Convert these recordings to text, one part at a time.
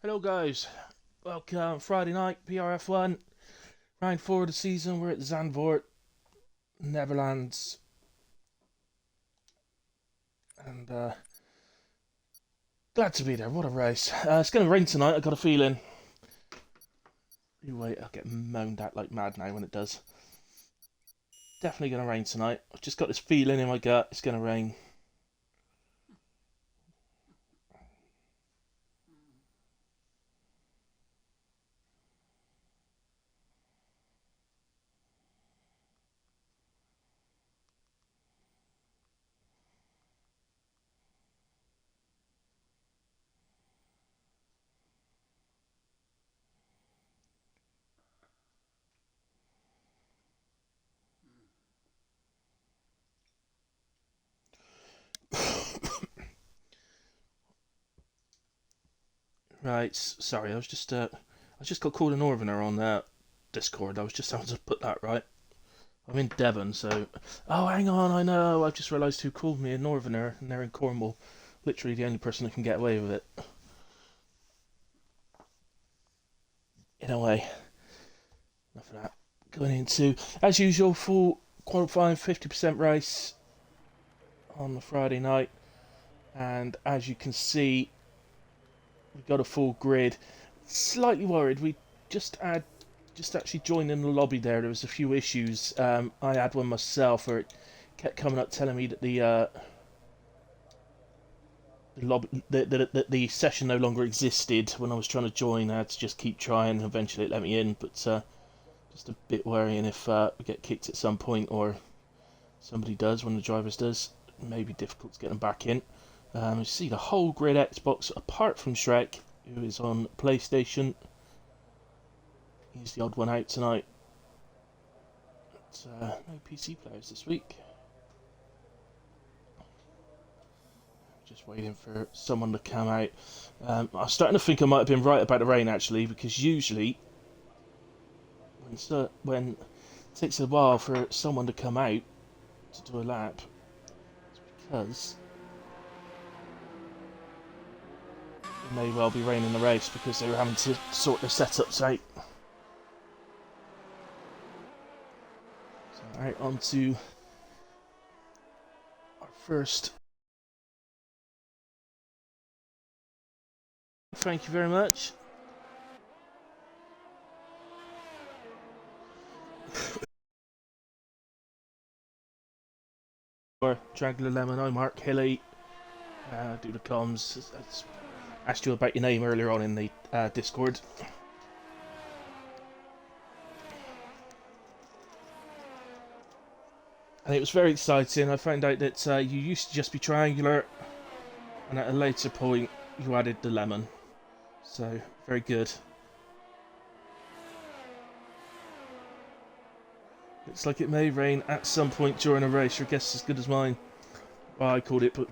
Hello guys, welcome Friday night PRF1 round 4 of the season. We're at Zandvoort, Netherlands, and glad to be there. What a race! It's going to rain tonight. I got a feeling. You wait, I'll get moaned at like mad now when it does. Definitely going to rain tonight. I've just got this feeling in my gut. It's going to rain. Right, sorry. I just got called a northerner on Discord. I was just having to put that right. I'm in Devon, so. Oh, hang on, I know. I've just realised who called me a northerner, and they're in Cornwall. Literally the only person that can get away with it. In a way. Enough of that. Going into, as usual, full qualifying 50% race on the Friday night. And as you can see, we've got a full grid. Slightly worried. We just actually joined in the lobby there. There was a few issues. I had one myself where it kept coming up telling me that the session no longer existed when I was trying to join. I had to just keep trying. Eventually, it let me in, but just a bit worrying if we get kicked at some point or somebody does, one of the drivers does. It may be difficult to get them back in. You see the whole grid Xbox apart from Shrek, who is on PlayStation. He's the odd one out tonight. But, no PC players this week. Just waiting for someone to come out. I'm starting to think I might have been right about the rain actually, because usually when it takes a while for someone to come out to do a lap, it's because it may well be raining the race because they were having to sort their setups out. So, right, on to our first. Thank you very much. Or Dragler Lemon, I'm Mark Hilly. Do the comms. I asked you about your name earlier on in the Discord. And it was very exciting. I found out that you used to just be triangular, and at a later point you added the lemon. So, very good. Looks like it may rain at some point during a race. Your guess is as good as mine. Well, I called it, but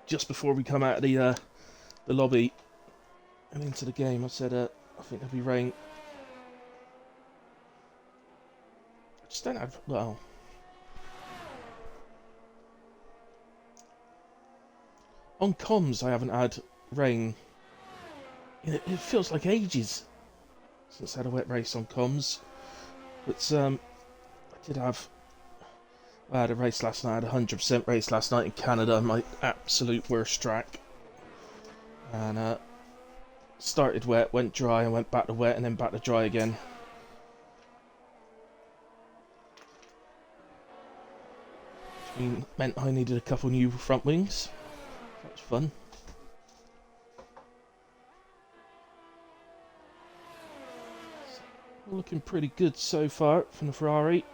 just before we come out of the lobby and into the game, I said I think there'll be rain. I just don't have, well, on comms I haven't had rain. It feels like ages since I had a wet race on comms. But I did have. I had a race last night. I had a 100% race last night in Canada. My absolute worst track. And started wet, went dry, and went back to wet, and then back to dry again. Which meant I needed a couple new front wings. That was fun. Looking pretty good so far from the Ferrari.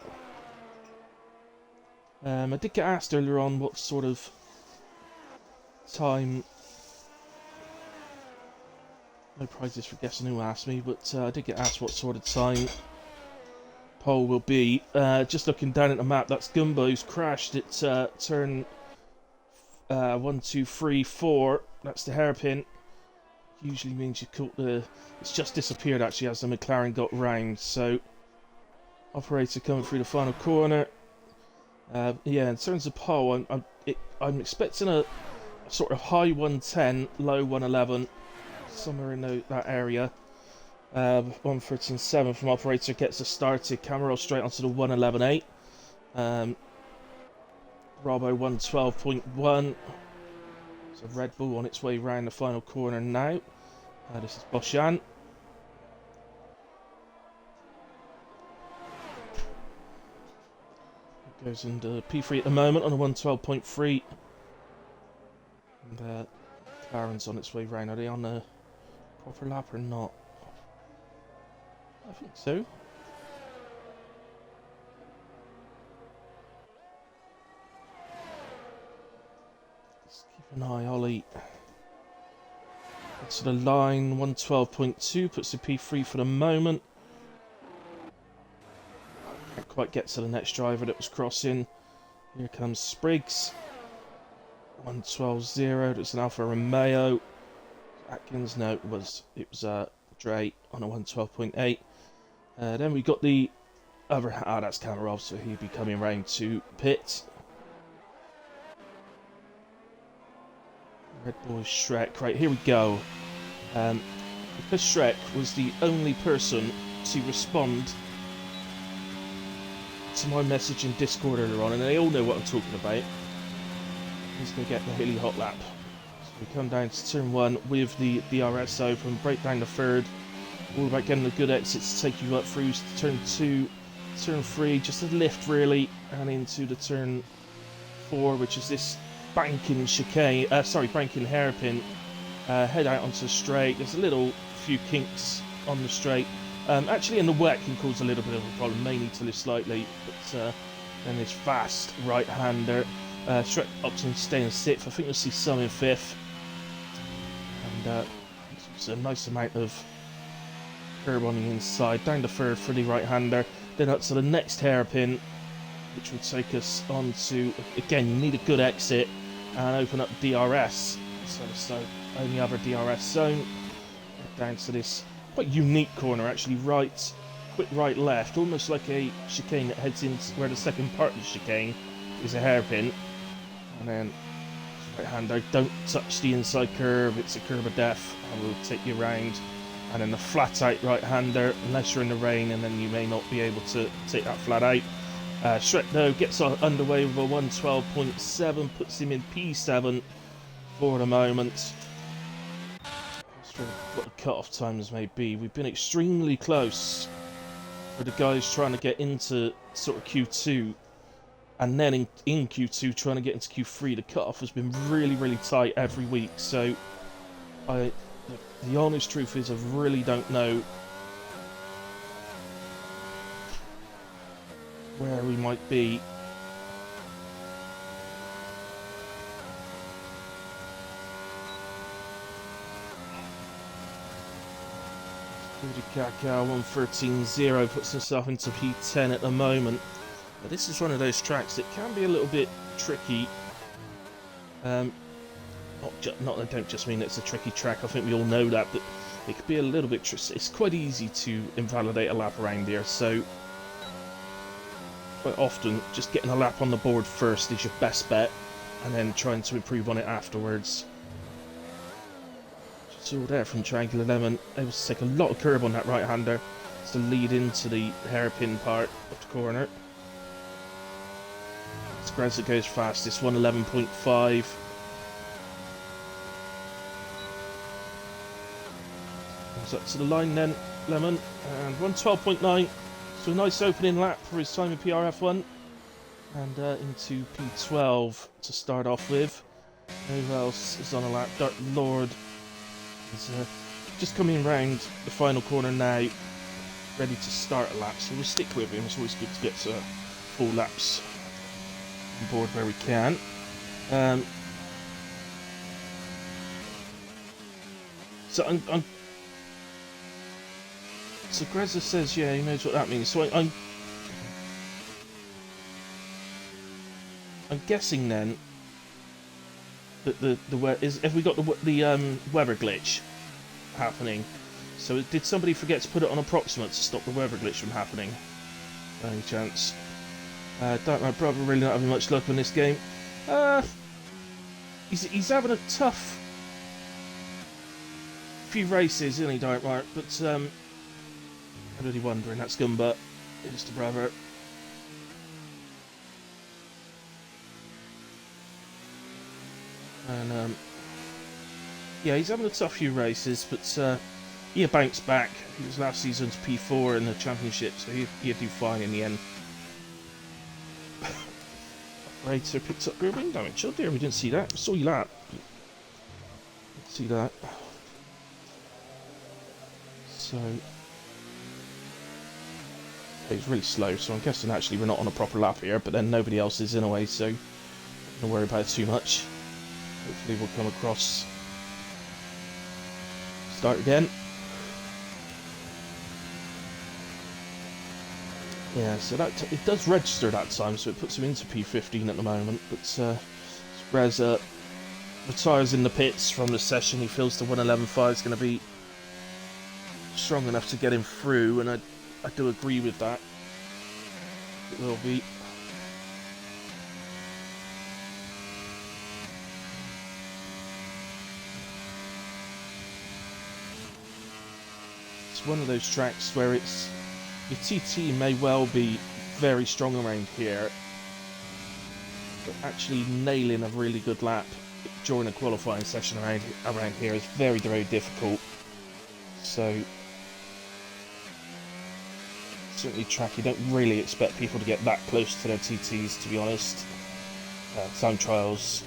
I did get asked earlier on what sort of time. No prizes for guessing who asked me, but I did get asked what sort of time pole will be. Just looking down at the map, that's Gumbo's crashed at turn 1, 2, 3, 4. That's the hairpin. Usually means you caught the. It's just disappeared actually as the McLaren got round. So, operator coming through the final corner. Yeah, in terms of pole, I'm expecting a sort of high 110, low 111. somewhere in that area. 113.7 from operator gets us started. Camera straight onto the 111.8. Bravo 112.1. So Red Bull on its way round the final corner now. This is Boshan. Goes into P3 at the moment on a 112.3. And McLaren's on its way round. Are they on the proper lap or not? I think so. Let's keep an eye, Ollie. To the line, 112.2, puts the P3 for the moment. Can't quite get to the next driver that was crossing. Here comes Spriggs. 112.0, that's an Alfa Romeo. Atkins, no, it was Dre on a 112.8. Then we got the other, that's Kamarov, so he'd be coming round to pit. Red Bull Shrek, right, here we go. Because Shrek was the only person to respond to my message in Discord earlier on, and they all know what I'm talking about. He's going to get the hilly hot lap. So we come down to turn 1 with the DRS open, break down the third. All about getting a good exit to take you up through turn 2, turn 3, just a lift really, and into the turn 4, which is this banking chicane, banking hairpin. Head out onto the straight. There's a few kinks on the straight. Actually in the wet can cause a little bit of a problem, may need to lift slightly, but then this fast right-hander. Shrek opts in staying in 6th. I think you'll see some in 5th. And it's a nice amount of curb on the inside. Down the 3rd for the right-hander. Then up to the next hairpin, which will take us on to, again, you need a good exit and open up DRS. So it's the only other DRS zone. Down to this quite unique corner, actually, quick right left, almost like a chicane that heads into where the second part of the chicane is a hairpin. And then right hander, don't touch the inside curve, it's a curb of death, and we'll take you around. And then the flat out right hander, unless you're in the rain, and then you may not be able to take that flat out. Shrek though gets underway with a 112.7, puts him in P7 for the moment. As for what the cut-off times may be, we've been extremely close for the guys trying to get into sort of Q2, and then in Q2 trying to get into Q3. The cut-off has been really, really tight every week, so the honest truth is I really don't know where we might be. Kaka 113.0 puts himself into P10 at the moment. Now, this is one of those tracks that can be a little bit tricky. I don't just mean it's a tricky track, I think we all know that, but it could be a little bit tricky. It's quite easy to invalidate a lap around here, so quite often just getting a lap on the board first is your best bet, and then trying to improve on it afterwards. Just all there from Triangular Lemon, able to take a lot of curb on that right-hander to lead into the hairpin part of the corner. Skreza goes fastest, 111.5. Comes up to the line then, Lemon, and 112.9. So a nice opening lap for his time in PRF1. And into P12 to start off with. Who else is on a lap? Dark Lord is just coming round the final corner now, ready to start a lap. So we'll stick with him. It's always good to get full laps on board where we can. So Greza says, yeah, he knows what that means. So I'm guessing then that have we got the weather glitch happening? So did somebody forget to put it on approximate to stop the weather glitch from happening? By any chance? Don't my brother really not having much luck in this game. He's having a tough few races, isn't he, Dark Mark? But I'm really wondering. That's Gumba, his brother. And yeah, he's having a tough few races, but he bounced back. He was last season's P4 in the championship, so he'd do fine in the end. Operator picks up rear wing damage. Oh dear, we didn't see that. We saw you that. Didn't see that. So it's really slow, so I'm guessing actually we're not on a proper lap here, but then nobody else is in a way, so don't worry about it too much. Hopefully we'll come across. Start again. Yeah, so that it does register that time, so it puts him into P15 at the moment, but Rez retires in the pits from the session. He feels the 111.5 is going to be strong enough to get him through, and I do agree with that. It will be. It's one of those tracks where it's your TT may well be very strong around here, but actually nailing a really good lap during a qualifying session around here is very, very difficult. So certainly track you don't really expect people to get that close to their TTs, to be honest. Time trials.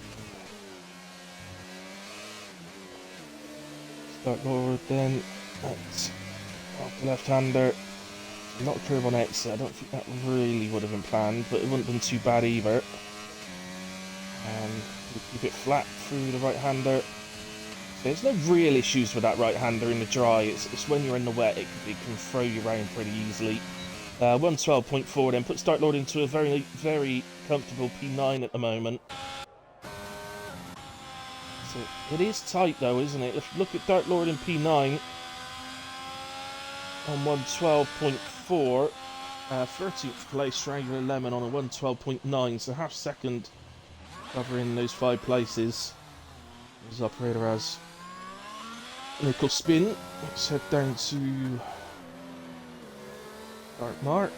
Start lower then. That's off the left-hander. Not a curve on exit. I don't think that really would have been planned, but it wouldn't have been too bad either. And we keep it flat through the right-hander. There's no real issues with that right-hander in the dry. It's when you're in the wet, it can throw you around pretty easily. 112.4 then puts Dark Lord into a very, very comfortable P9 at the moment. So it is tight though, isn't it? Let's look at Dark Lord in P9 on 112.4. 13th place, Strangler Lemon on a 112.9, so half second covering those 5 places. His operator has nickel spin. Let's head down to Dark Mark.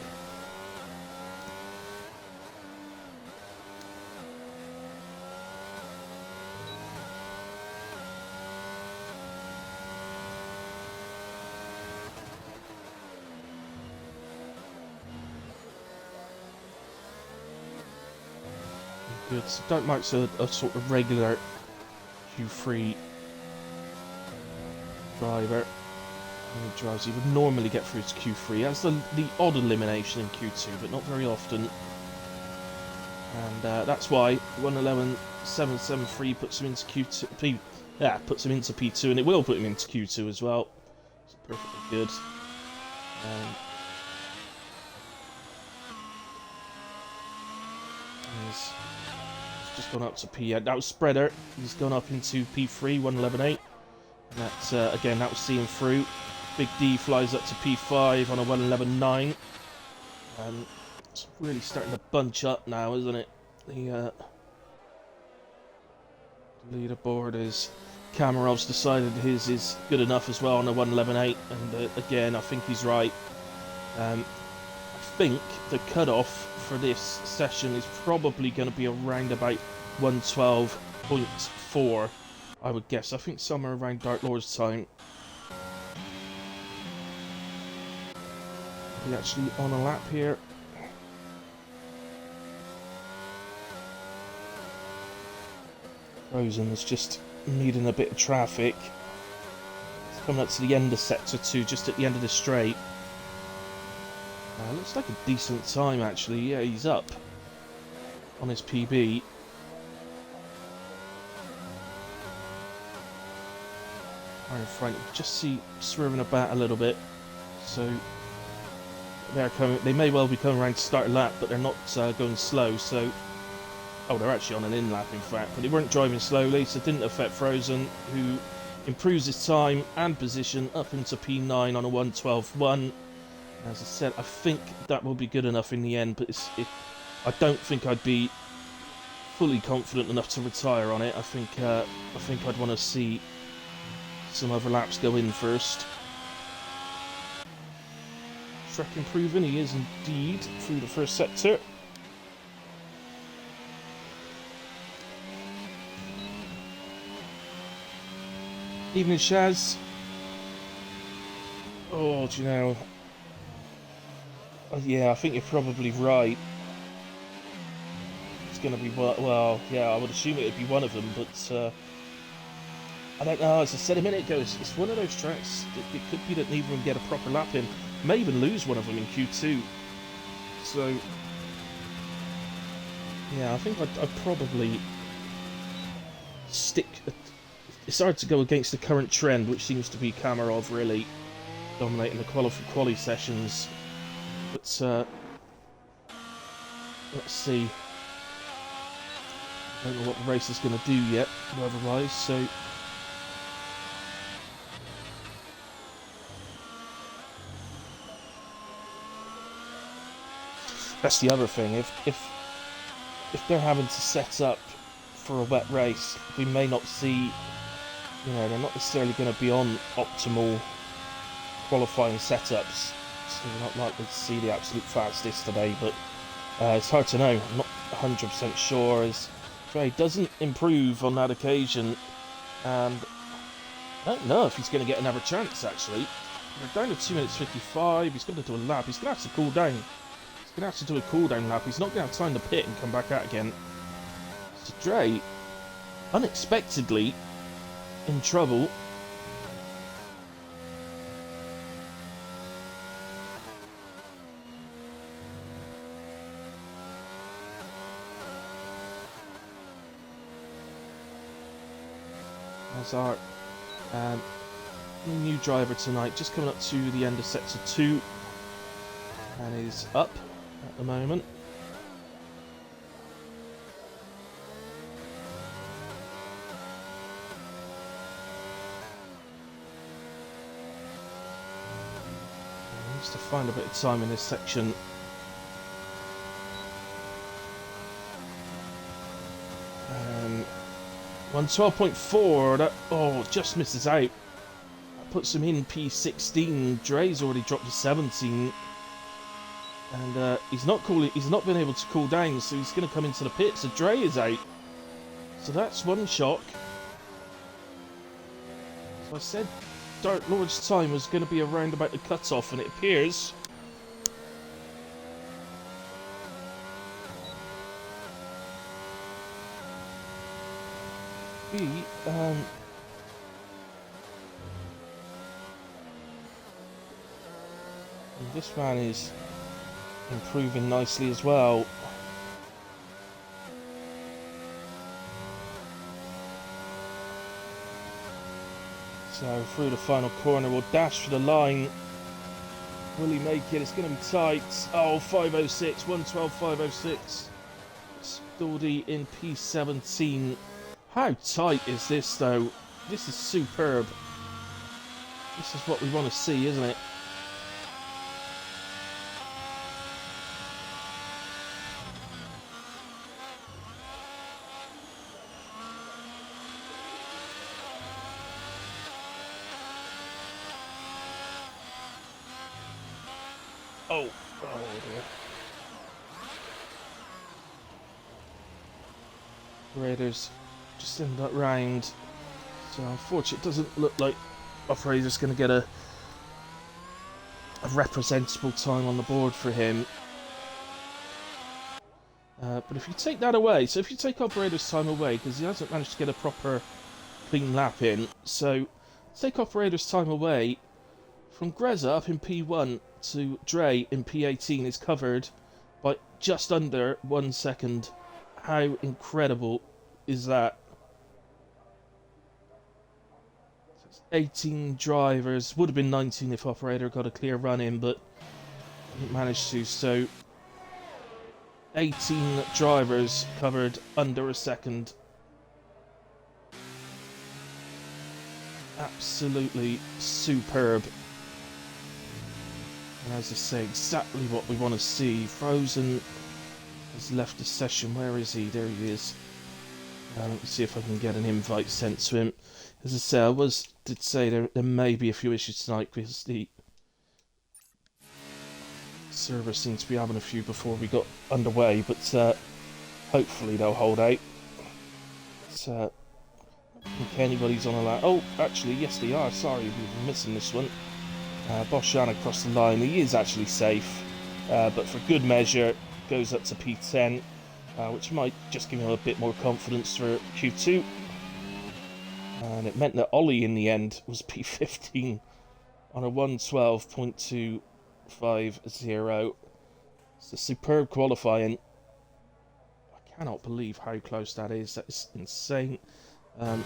Good. So Dark Mark's a sort of regular Q3 driver. He drives, he would normally get through to Q3. Has the odd elimination in Q2, but not very often. And that's why 111.773 puts him into Q2. Puts him into P2, and it will put him into Q2 as well. It's perfectly good. He's just gone up to P. That was Spreader. He's gone up into P3, 111.8. And that's again, that was seeing through. Big D flies up to P5 on a 111.9. It's really starting to bunch up now, isn't it? The leaderboard is Kamarov's decided his is good enough as well on a 111.8, and again, I think he's right. I think the cutoff for this session is probably going to be around about 112.4, I would guess. I think somewhere around Dark Lord's time. We're actually on a lap here. Frozen is just needing a bit of traffic. It's coming up to the end of sector 2, just at the end of the straight. Looks like a decent time actually. Yeah, he's up on his PB. Right in front, just see swerving about a little bit. So they're coming. They may well be coming around to start a lap, but they're not going slow. So, oh, they're actually on an in lap in fact, but they weren't driving slowly, so it didn't affect Frozen, who improves his time and position up into P9 on a 112.1. As I said, I think that will be good enough in the end, but I don't think I'd be fully confident enough to retire on it. I think I'd want to see some other laps go in first. Trek improving, he is indeed through the first sector. Evening, Shaz. Oh, do you know? Yeah, I think you're probably right. It's going to be, well, yeah, I would assume it would be one of them, but I don't know. As I said a minute ago, it's one of those tracks. It could be that neither of them get a proper lap in. May even lose one of them in Q2. So, yeah, I think I'd probably stick. It's hard to go against the current trend, which seems to be Kamarov really dominating the quali sessions. But let's see. I don't know what the race is going to do yet, weather-wise. So. That's the other thing. If they're having to set up for a wet race, we may not see. You know, they're not necessarily going to be on optimal qualifying setups, so we're not likely to see the absolute fastest today. But it's hard to know. I'm not 100% sure. As Trey doesn't improve on that occasion, and I don't know if he's going to get another chance. Actually, we're down to 2 minutes 55. He's going to do a lap. He's going to have to cool down. He's going to have to do a cooldown lap. He's not going to have time to pit and come back out again. So Dre, unexpectedly, in trouble. As our new driver tonight, just coming up to the end of sector 2. And is up at the moment. He needs to find a bit of time in this section. 112.4. That just misses out. That puts him in P16. Dre's already dropped to 17. And he's not been able to cool down, so he's going to come into the pit. So Dre is out. So that's one shock. So I said Dark Lord's time was going to be around about the cut-off, and it appears. This man is improving nicely as well. So through the final corner, we'll dash for the line. Will he make it? It's going to be tight. Oh, 506, 112.506. Stoldy in P17. How tight is this, though? This is superb. This is what we want to see, isn't it? Oh dear. Raiders just in that round. So unfortunately, it doesn't look like Operator's going to get a representable time on the board for him. But if you take that away, so if you take Operator's time away, because he hasn't managed to get a proper clean lap in, so take Operator's time away, from Greza up in P1 to Dre in P18 is covered by just under 1 second. How incredible is that? 18 drivers, would have been 19 if Operator got a clear run in, but didn't manage to. So 18 drivers covered under a second. Absolutely superb. And as I say, exactly what we want to see. Frozen has left the session. Where is he? There he is. Let me see if I can get an invite sent to him. As I say, did say there may be a few issues tonight because the server seems to be having a few before we got underway, but hopefully they'll hold out. I think anybody's on a line. Oh, actually, yes they are. Sorry, we were missing this one. Boshan across the line. He is actually safe, but for good measure, goes up to P10, which might just give him a bit more confidence for Q2. And it meant that Ollie in the end was P15 on a 1:12.250. It's a superb qualifying. I cannot believe how close that is. That is insane. And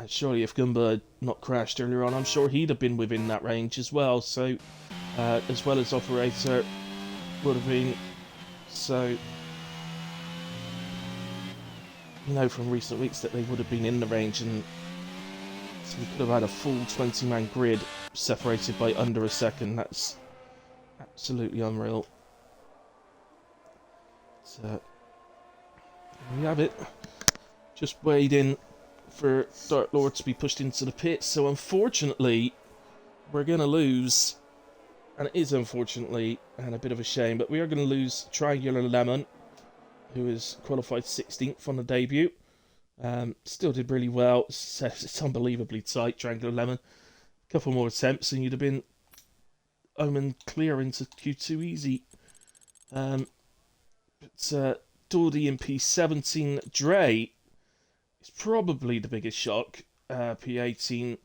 surely if Gumba had not crashed earlier on, I'm sure he'd have been within that range as well. So, as well as Operator would have been. So, you know from recent weeks that they would have been in the range, and so we could have had a full 20-man grid separated by under a second. That's absolutely unreal. So, there we have it. Just waiting for Dark Lord to be pushed into the pit. So unfortunately, we're going to lose, and it is unfortunately, and a bit of a shame, but we are going to lose Triangular Lemon, who is qualified 16th on the debut. Still did really well. It's unbelievably tight, Triangular Lemon. A couple more attempts and you'd have been omen clear into Q2 easy. But Dawdy in P17, Dre is probably the biggest shock. P18,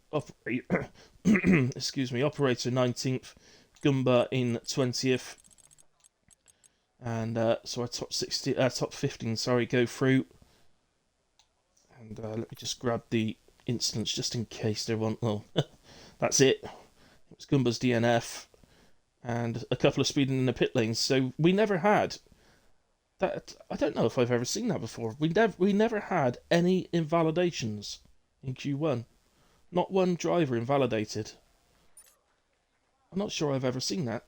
excuse me, Operator 19th, Gumba in 20th. And so our top 15, sorry, go through. And let me just grab the instance just in case there weren't. Oh, that's it. It was Gumba's DNF and a couple of speeding in the pit lanes. So we never had that. I don't know if I've ever seen that before. We never had any invalidations in Q1. Not one driver invalidated. I'm not sure I've ever seen that.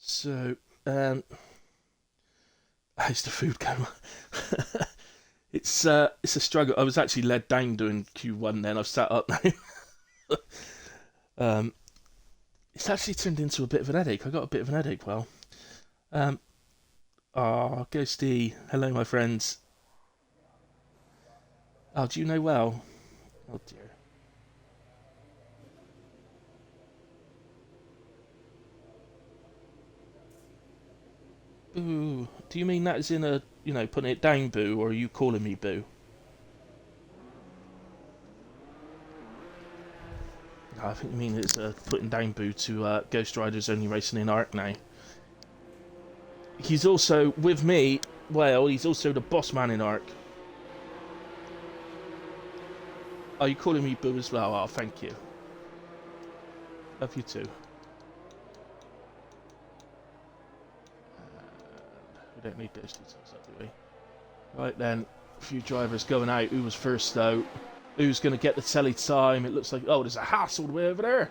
So, how's the food going? It's a struggle. I was actually led down doing Q1 then. I've sat up now. It's actually turned into a bit of an headache. I got a bit of an headache, well. Ghosty. Hello, my friends. Oh, do you know well? Oh, dear. Boo. Do you mean that as in a, putting it down, boo, or are you calling me boo? No, I think you mean it's putting down boo to Ghost Rider's only racing in Arc now. He's also, with me, well, he's also the boss man in Arc. Are you calling me boo as well? Oh, thank you. Love you too. We don't need those details up, do we? Right then, a few drivers going out. Who was first out? Who's going to get the telly time? It looks like, oh, there's a Haas all the way over there.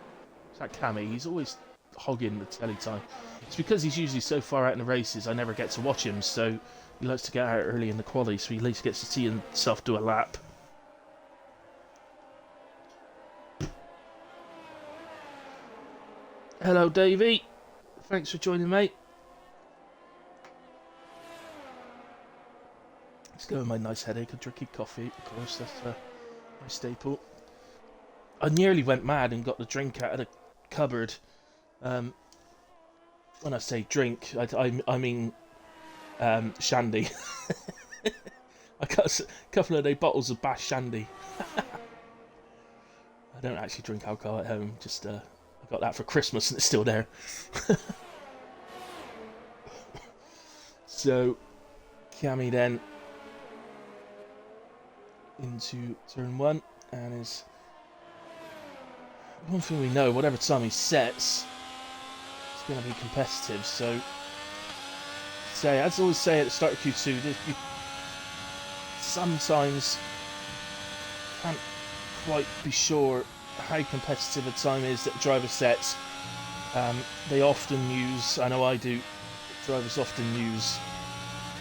Is that Cammy? He's always hogging the telly time. It's because he's usually so far out in the races, I never get to watch him, so he likes to get out early in the quali, so he at least gets to see himself do a lap. Hello, Davey. Thanks for joining, mate. Let's go with my nice headache and drinking coffee, of course, that's my staple. I nearly went mad and got the drink out of the cupboard. When I say drink, I mean shandy. I got a couple of those bottles of Bash shandy. I don't actually drink alcohol at home, just I got that for Christmas and it's still there. So, Cammy then into turn 1, and is one thing we know, whatever time he sets, it's going to be competitive. So, as I always say at the start of Q2, you sometimes can't quite be sure how competitive a time is that the driver sets. They often use, I know I do, drivers often use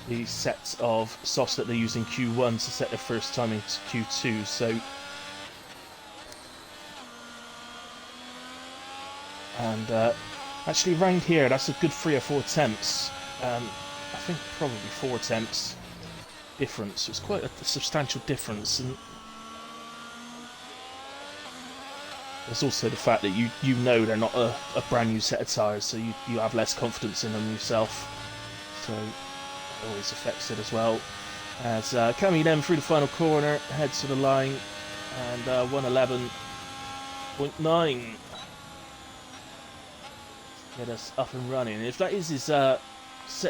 the sets of softs that they use in Q1 to set their first time into Q2, so... And actually around here, that's a good 3 or 4 attempts. I think probably 4 attempts difference. It's quite a substantial difference, and there's also the fact that you know they're not a brand new set of tyres, so you have less confidence in them yourself. So it always affects it as well. As coming in through the final corner, heads to the line, and 1:11.9 get us up and running. If that is his set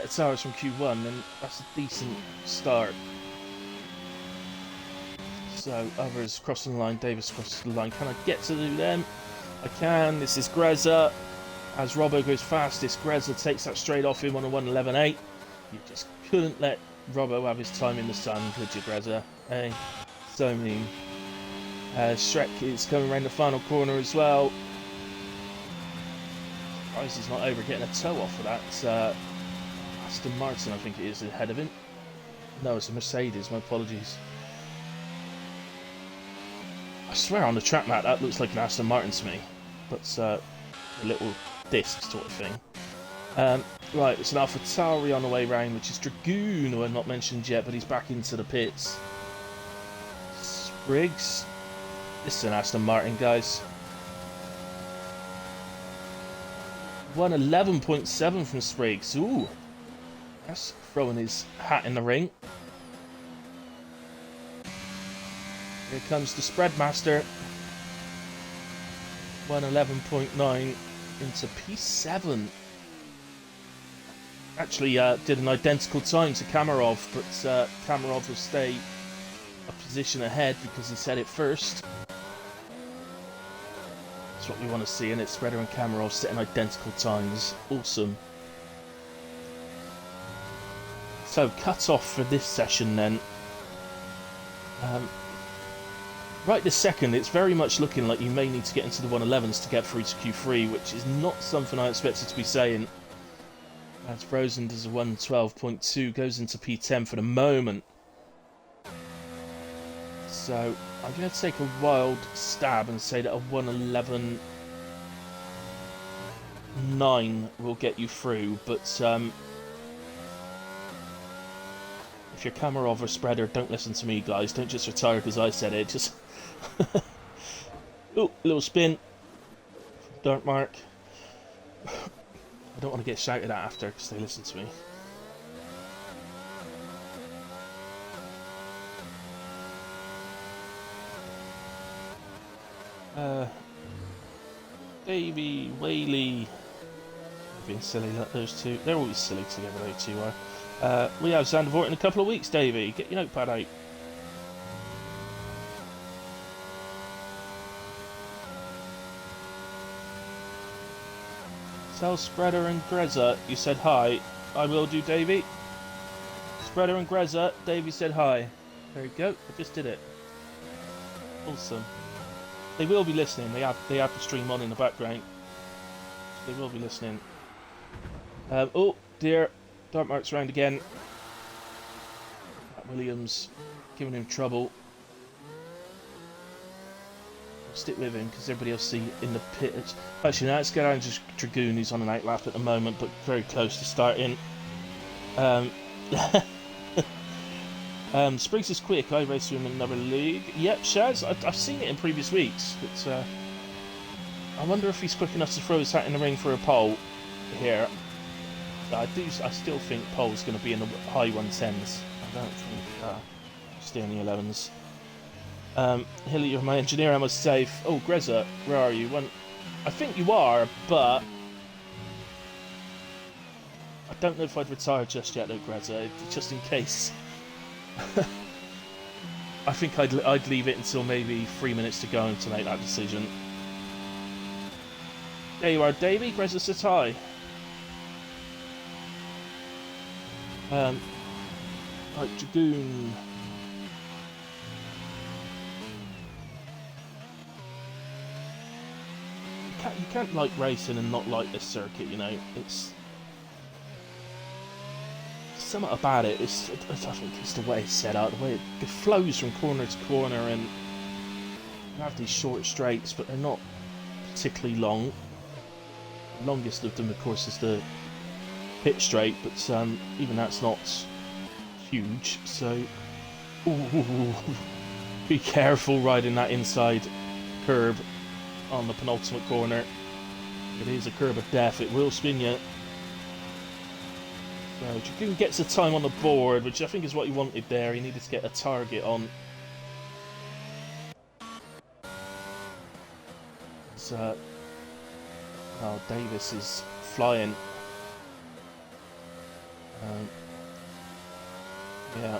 of tyres from Q1, then that's a decent start. So others crossing the line, Davis crosses the line. Can I get to them? I can. This is Greza. As Robbo goes fastest, Greza takes that straight off him on a 1:11.8. You just couldn't let Robbo have his time in the sun, could you, Greza? Hey, so mean. Shrek is coming around the final corner as well. Surprised he's not over getting a toe off of that. Aston Martin, I think it is, ahead of him. No, it's a Mercedes, my apologies. I swear on the track map that looks like an Aston Martin to me. But a little disc sort of thing. Right, it's an AlphaTauri on the way round, which is Dragoon, who I've not mentioned yet, but he's back into the pits. Spriggs. This is an Aston Martin, guys. 1:11.7 from Spriggs. Ooh. That's throwing his hat in the ring. Here comes the Spreadmaster. 1:11.9 into P7. Actually did an identical time to Kamarov, but Kamarov will stay a position ahead because he said it first. That's what we want to see, and it's Spreader and Kamarov setting identical times. Awesome. So, cut off for this session then. Right this second, it's very much looking like you may need to get into the 1:11s to get through to Q3, which is not something I expected to be saying. As Frozen does a 1:12.2, goes into P10 for the moment. So I'm going to take a wild stab and say that a 1:11.9 will get you through, but if you're Kamarov or Spreader, don't listen to me, guys. Don't just retire because I said it. Just oh, little spin. Dirt mark. I don't want to get shouted at after because they listen to me. Davey, Whaley. Being silly like those two. They're always silly together, those two are. We have Zandvoort in a couple of weeks, Davey. Get your notepad out. Tell Spreader and Greza you said hi. I will do, Davey. Spreader and Greza, Davey said hi. There you go. I just did it. Awesome. They will be listening. They have the stream on in the background. They will be listening. Oh dear. Dark marks round again. Matt Williams giving him trouble. I'll stick with him because everybody else see in the pit. Actually, now let's get down to Dragoon, who's on an outlap at the moment, but very close to starting. Spriggs is quick. I raced him in another league. Yep, Shaz. I've seen it in previous weeks, but I wonder if he's quick enough to throw his hat in the ring for a pole here. I still think pole's going to be in the high 110s. I don't think stay in the 11s. Hilly, you're my engineer. I must say. Oh, Greza, where are you? I think you are, but I don't know if I'd retire just yet, though, Greza. Just in case. I think I'd leave it until maybe 3 minutes to go to make that decision. There you are, Davey. Greza says hi. Right, Dragoon. You can't like racing and not like this circuit, you know. It's something about it. I think it's the way it's set out, the way it flows from corner to corner, and you have these short straights, but they're not particularly long. The longest of them, of course, is the pit straight, but even that's not huge. So, ooh, be careful riding that inside curb on the penultimate corner. It is a curb of death. It will spin you. So Dragoon gets a time on the board, which I think is what he wanted there. He needed to get a target on. So, oh, Davis is flying. Yeah.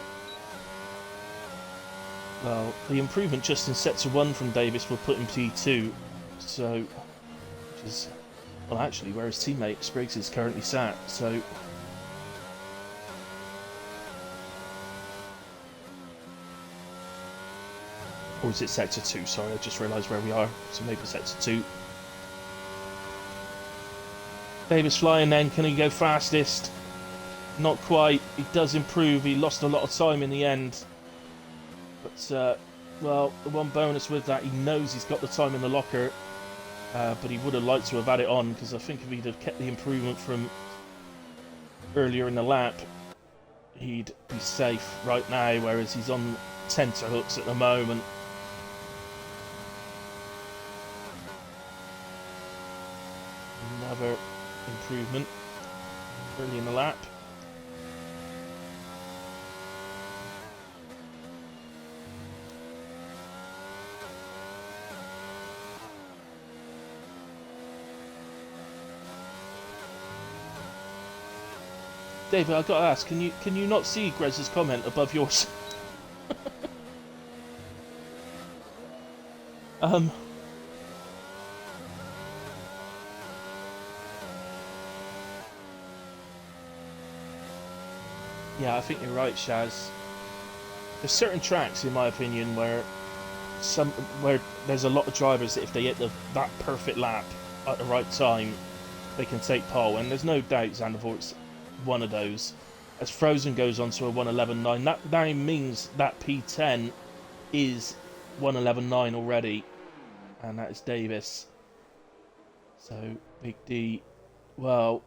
Well, the improvement just in sector 1 from Davis will put him P2. So, which is, well, actually, where his teammate Spriggs is currently sat. So, or is it sector 2? Sorry, I just realised where we are. So maybe sector 2. Davis flying then. Can he go fastest? Not quite. He does improve. He lost a lot of time in the end. But, well, the one bonus with that, he knows he's got the time in the locker. But he would have liked to have had it on, because I think if he'd have kept the improvement from earlier in the lap, he'd be safe right now, whereas he's on tenterhooks at the moment. Another improvement early in the lap. David, I've got to ask, can you not see Grez's comment above yours? Yeah, I think you're right, Shaz. There's certain tracks, in my opinion, where there's a lot of drivers that if they hit that perfect lap at the right time, they can take pole, and there's no doubt Zandvoort's one of those. As Frozen goes on to a 1:11.9, that now means that P10 is 1:11.9 already, and that is Davis. So Big D, well,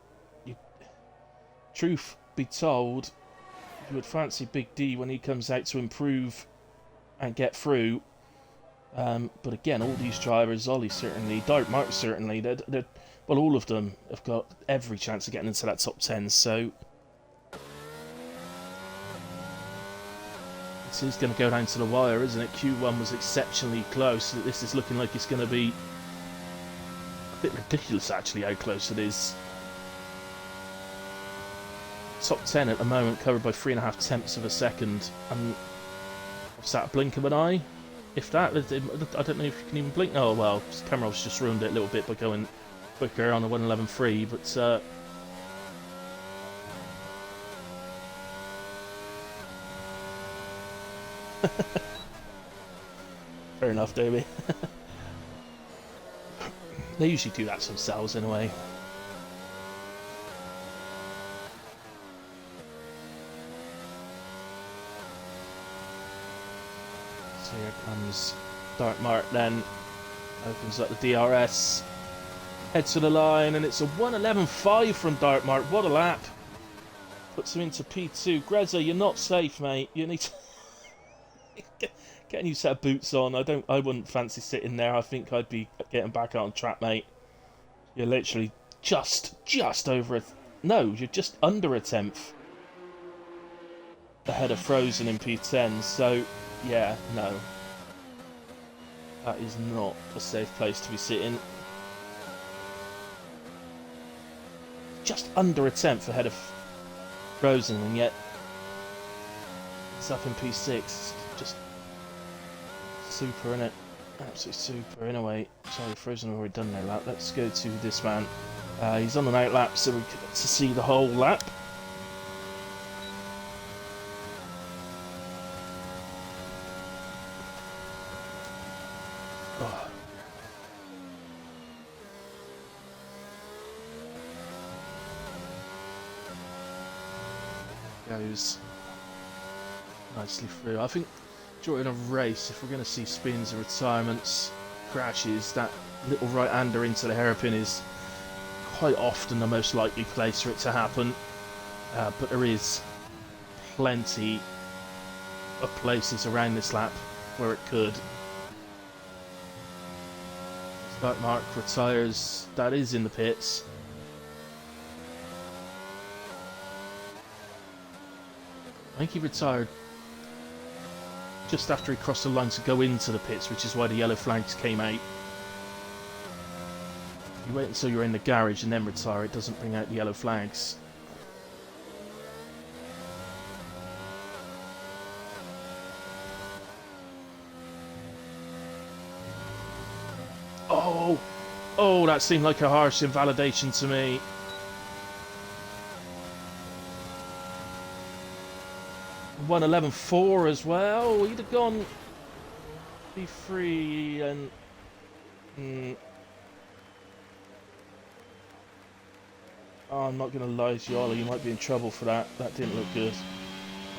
truth be told, you would fancy Big D when he comes out to improve and get through. But again, all these drivers, Ollie certainly, Dartmouth certainly, they're well, all of them have got every chance of getting into that top 10. So this is going to go down to the wire, isn't it? Q1 was exceptionally close. This is looking like it's going to be a bit ridiculous, actually, how close it is. Top 10 at the moment, covered by 3.5 tenths of a second. What's that, a blink of an eye? If that, I don't know if you can even blink. Oh, well, Cameron's just ruined it a little bit by going quicker on a 1:11.3, but fair enough, Davey. They usually do that themselves anyway. So here comes Dartmouth then, opens up the DRS, heads to the line, and it's a 1:11.5 from Dartmouth. What a lap! Puts him into P2. Greza, you're not safe, mate. You need to get a new set of boots on. I wouldn't fancy sitting there. I think I'd be getting back out on track, mate. You're literally just over no, you're just under a tenth ahead of Frozen in P10. So yeah, no, that is not a safe place to be sitting. Just under a tenth ahead of Frozen, and yet it's up in P6. Just super, innit? Absolutely super. In a way, sorry, Frozen have already done their lap. Let's go to this man. He's on an out lap, so we get to see the whole lap. Oh. goes nicely through. I think during a race, if we're going to see spins and retirements, crashes, that little right-hander into the hairpin is quite often the most likely place for it to happen. But there is plenty of places around this lap where it could. Start mark retires, that is in the pits. I think he retired just after he crossed the line to go into the pits, which is why the yellow flags came out. You wait until you're in the garage and then retire, it doesn't bring out the yellow flags. Oh, that seemed like a harsh invalidation to me. One 11.4 as well. He'd have gone B3 and. Oh, I'm not going to lie to you, Ollie. You might be in trouble for that. That didn't look good.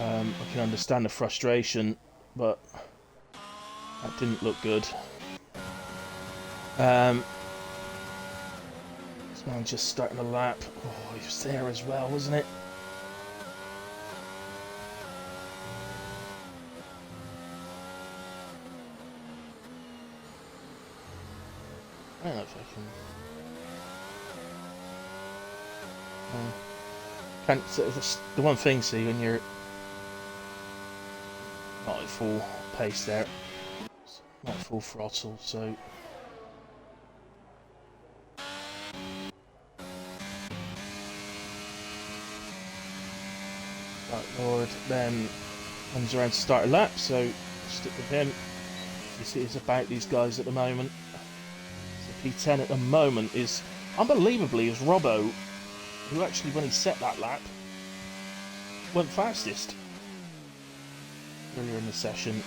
I can understand the frustration, but that didn't look good. This man just starting a lap. Oh, he was there as well, wasn't it? I don't know if I can. The one thing, see, when you're not at full pace there, not full throttle, so. Right, Lord then comes around to start a lap, so stick with him. You see, it's about these guys at the moment. So P10 at the moment is, unbelievably, is Robbo, who actually, when he set that lap, went fastest earlier in the session.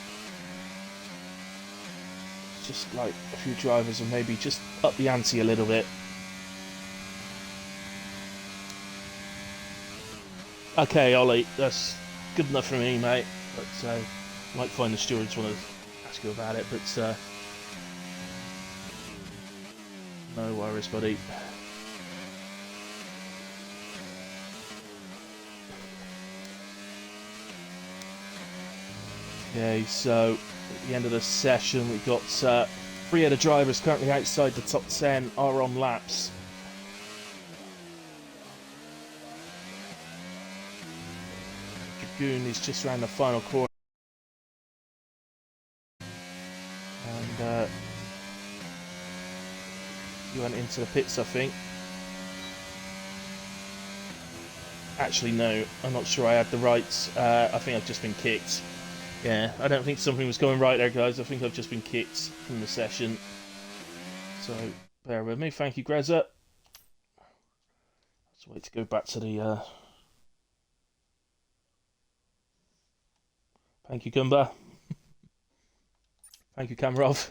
It's just like a few drivers and maybe just up the ante a little bit. Okay, Ollie, that's good enough for me, mate. But I might find the stewards want to ask you about it, but no worries, buddy. Okay, so at the end of the session, we've got 3 of the drivers currently outside the top 10 are on laps. Dragoon is just around the final corner. And he went into the pits, I think. Actually, no, I'm not sure I had the rights. I think I've just been kicked. Yeah, I don't think something was going right there, guys. I think I've just been kicked from the session. So, bear with me. Thank you, Greza. Let's wait to go back to the... Thank you, Gumba. Thank you, Kamarov.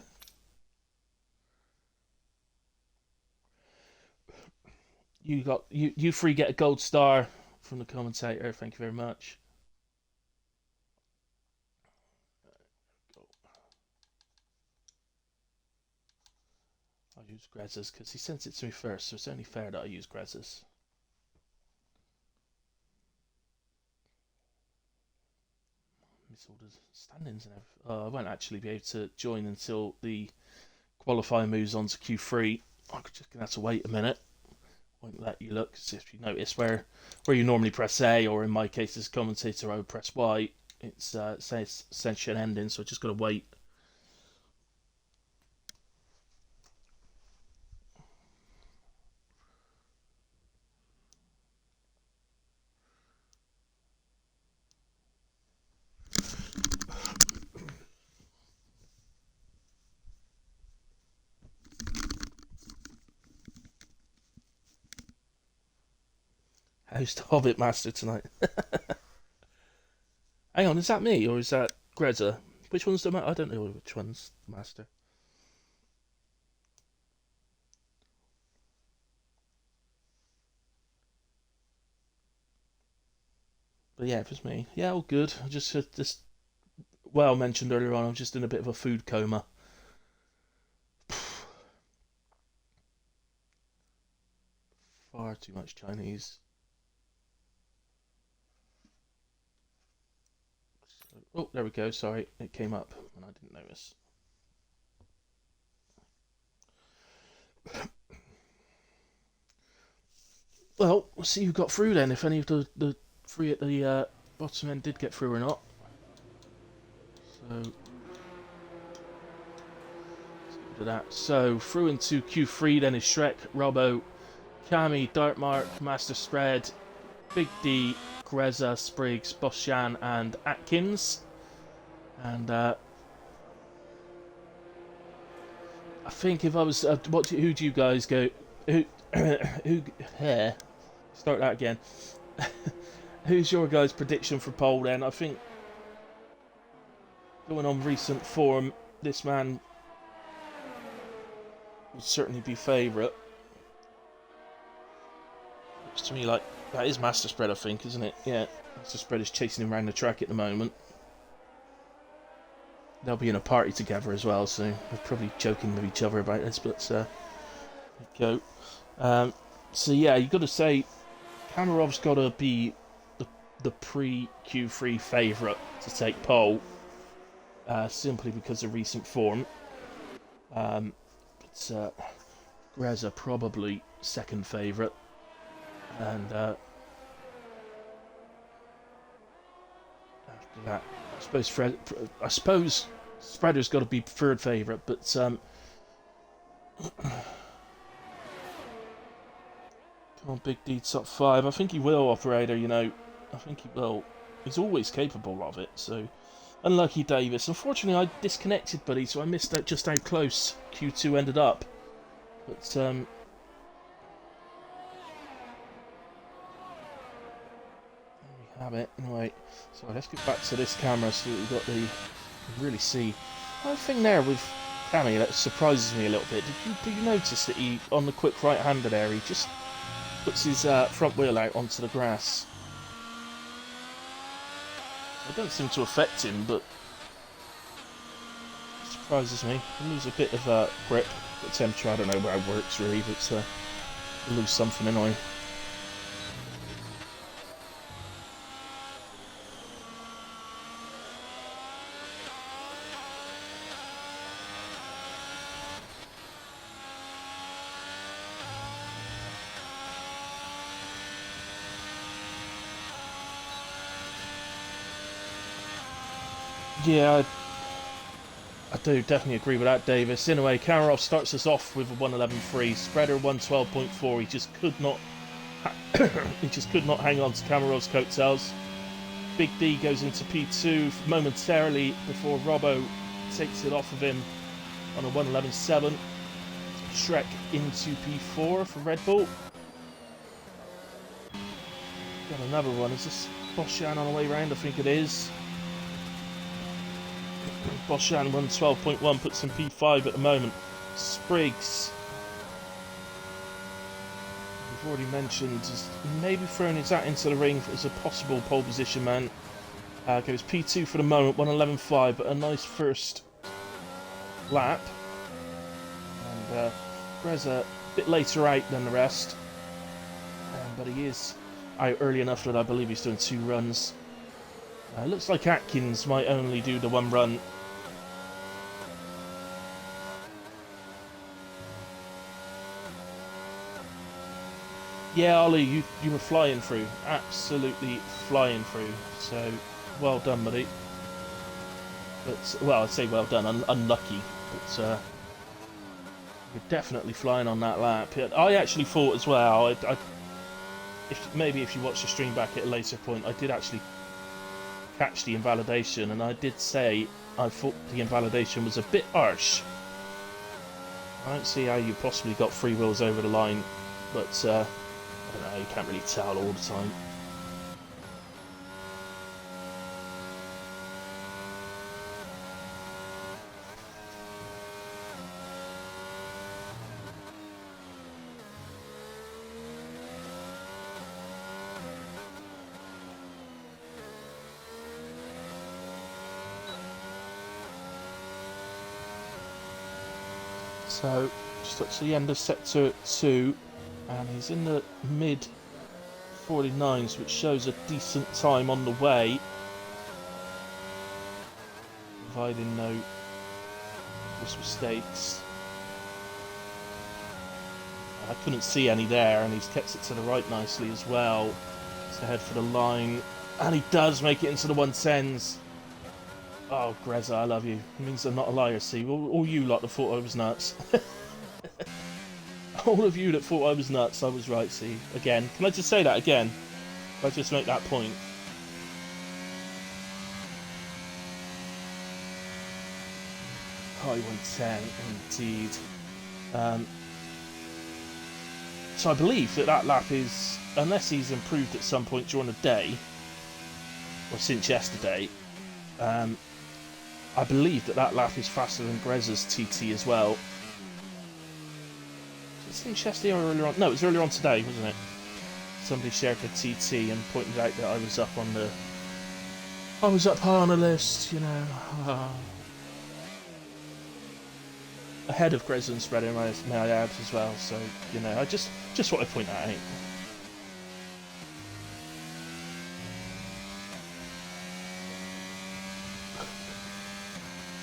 You three get a gold star from the commentator. Thank you very much. I'll use Greza's because he sent it to me first, so it's only fair that I use Greza's. Miss all the standings and everything. I won't actually be able to join until the qualifying moves on to Q3. I'm just going to have to wait a minute. Won't let you look, because if you notice where you normally press A, or in my case as commentator I would press Y, it says session ending, so I just got to wait. How's the Hobbit Master tonight? Hang on, is that me or is that Greta? Which one's the master? I don't know which one's the master. But But yeah, it was me. Yeah, all good. I just well mentioned earlier on. I'm just in a bit of a food coma. Far too much Chinese. Oh, there we go. Sorry, it came up and I didn't notice. Well, we'll see who got through then. If any of the three at the bottom end did get through or not. So, let's get rid of that. So, through into Q3 then is Shrek, Robbo, Kami, Dartmark, Master Spread, Big D, Greza, Spriggs, Boshan, and Atkins. And I think if I was, who do you guys go? Who? Who? Here. Start that again. Who's your guys' prediction for pole then? I think going on recent form, this man would certainly be favourite. Looks to me like that is Master Spread, I think, isn't it? Yeah, Master Spread is chasing him around the track at the moment. They'll be in a party together as well, so they're probably joking with each other about this, but there you go. So yeah, you've got to say, Kamarov's got to be the pre-Q3 favourite to take pole, simply because of recent form. But Greza probably second favourite, and after that, I suppose Spreader's got to be third favourite, but come on, Big D top 5. I think he will, operator. You know, I think he will. He's always capable of it. So, unlucky Davis. Unfortunately, I disconnected, buddy, so I missed out just how close Q2 ended up. But there we have it. Anyway, so let's get back to this camera so that we've got the really see. One thing there with Cammy that surprises me a little bit. Did you notice that he, on the quick right-hander there, he just puts his front wheel out onto the grass? It doesn't seem to affect him, but it surprises me. He loses a bit of grip, but temperature, I don't know how it works really, but he'll lose something anyway. Yeah, I do definitely agree with that, Davis. Anyway, Kamarov starts us off with a 111.3, Spreader 112.4. He just could not, he just could not hang on to Kamarov's coattails. Big D goes into P2 momentarily before Robbo takes it off of him on a 111.7. Shrek into P4 for Red Bull. Got another one. Is this Boshan on the way round? I think it is. Boshan 112.1 puts in P5 at the moment. Spriggs, we've already mentioned, is maybe throwing his hat into the ring as a possible pole position man. Goes P2 for the moment, 111.5, but a nice first lap. And Greza a bit later out than the rest, but he is out early enough that I believe he's doing 2 runs. Looks like Atkins might only do the 1 run. Yeah, Ollie, you were flying through. Absolutely flying through. So, well done, buddy. But, well, I'd say well done. Unlucky. But, you're definitely flying on that lap. I actually thought as well, maybe if you watch the stream back at a later point, I did actually catch the invalidation, and I did say I thought the invalidation was a bit harsh. I don't see how you possibly got 3 wheels over the line, but I don't know, you can't really tell all the time. So, just up to the end of sector 2, and he's in the mid 49s, which shows a decent time on the way, providing no mistakes. I couldn't see any there, and he's kept it to the right nicely as well. To head for the line, and he does make it into the 110s. Oh, Greza, I love you. It means I'm not a liar, see? All you lot that thought I was nuts. All of you that thought I was nuts, I was right, see? Again. Can I just say that again? Can I just make that point? High 110, indeed. So I believe that lap is, unless he's improved at some point during the day, or since yesterday, I believe that lap is faster than Greza's TT as well. Was it since yesterday or earlier on? No, it was earlier on today, wasn't it? Somebody shared the TT and pointed out that I was up high on the list, you know. Ahead of Greza and Spreader, may I add, as well. So, you know, I just want to point that out.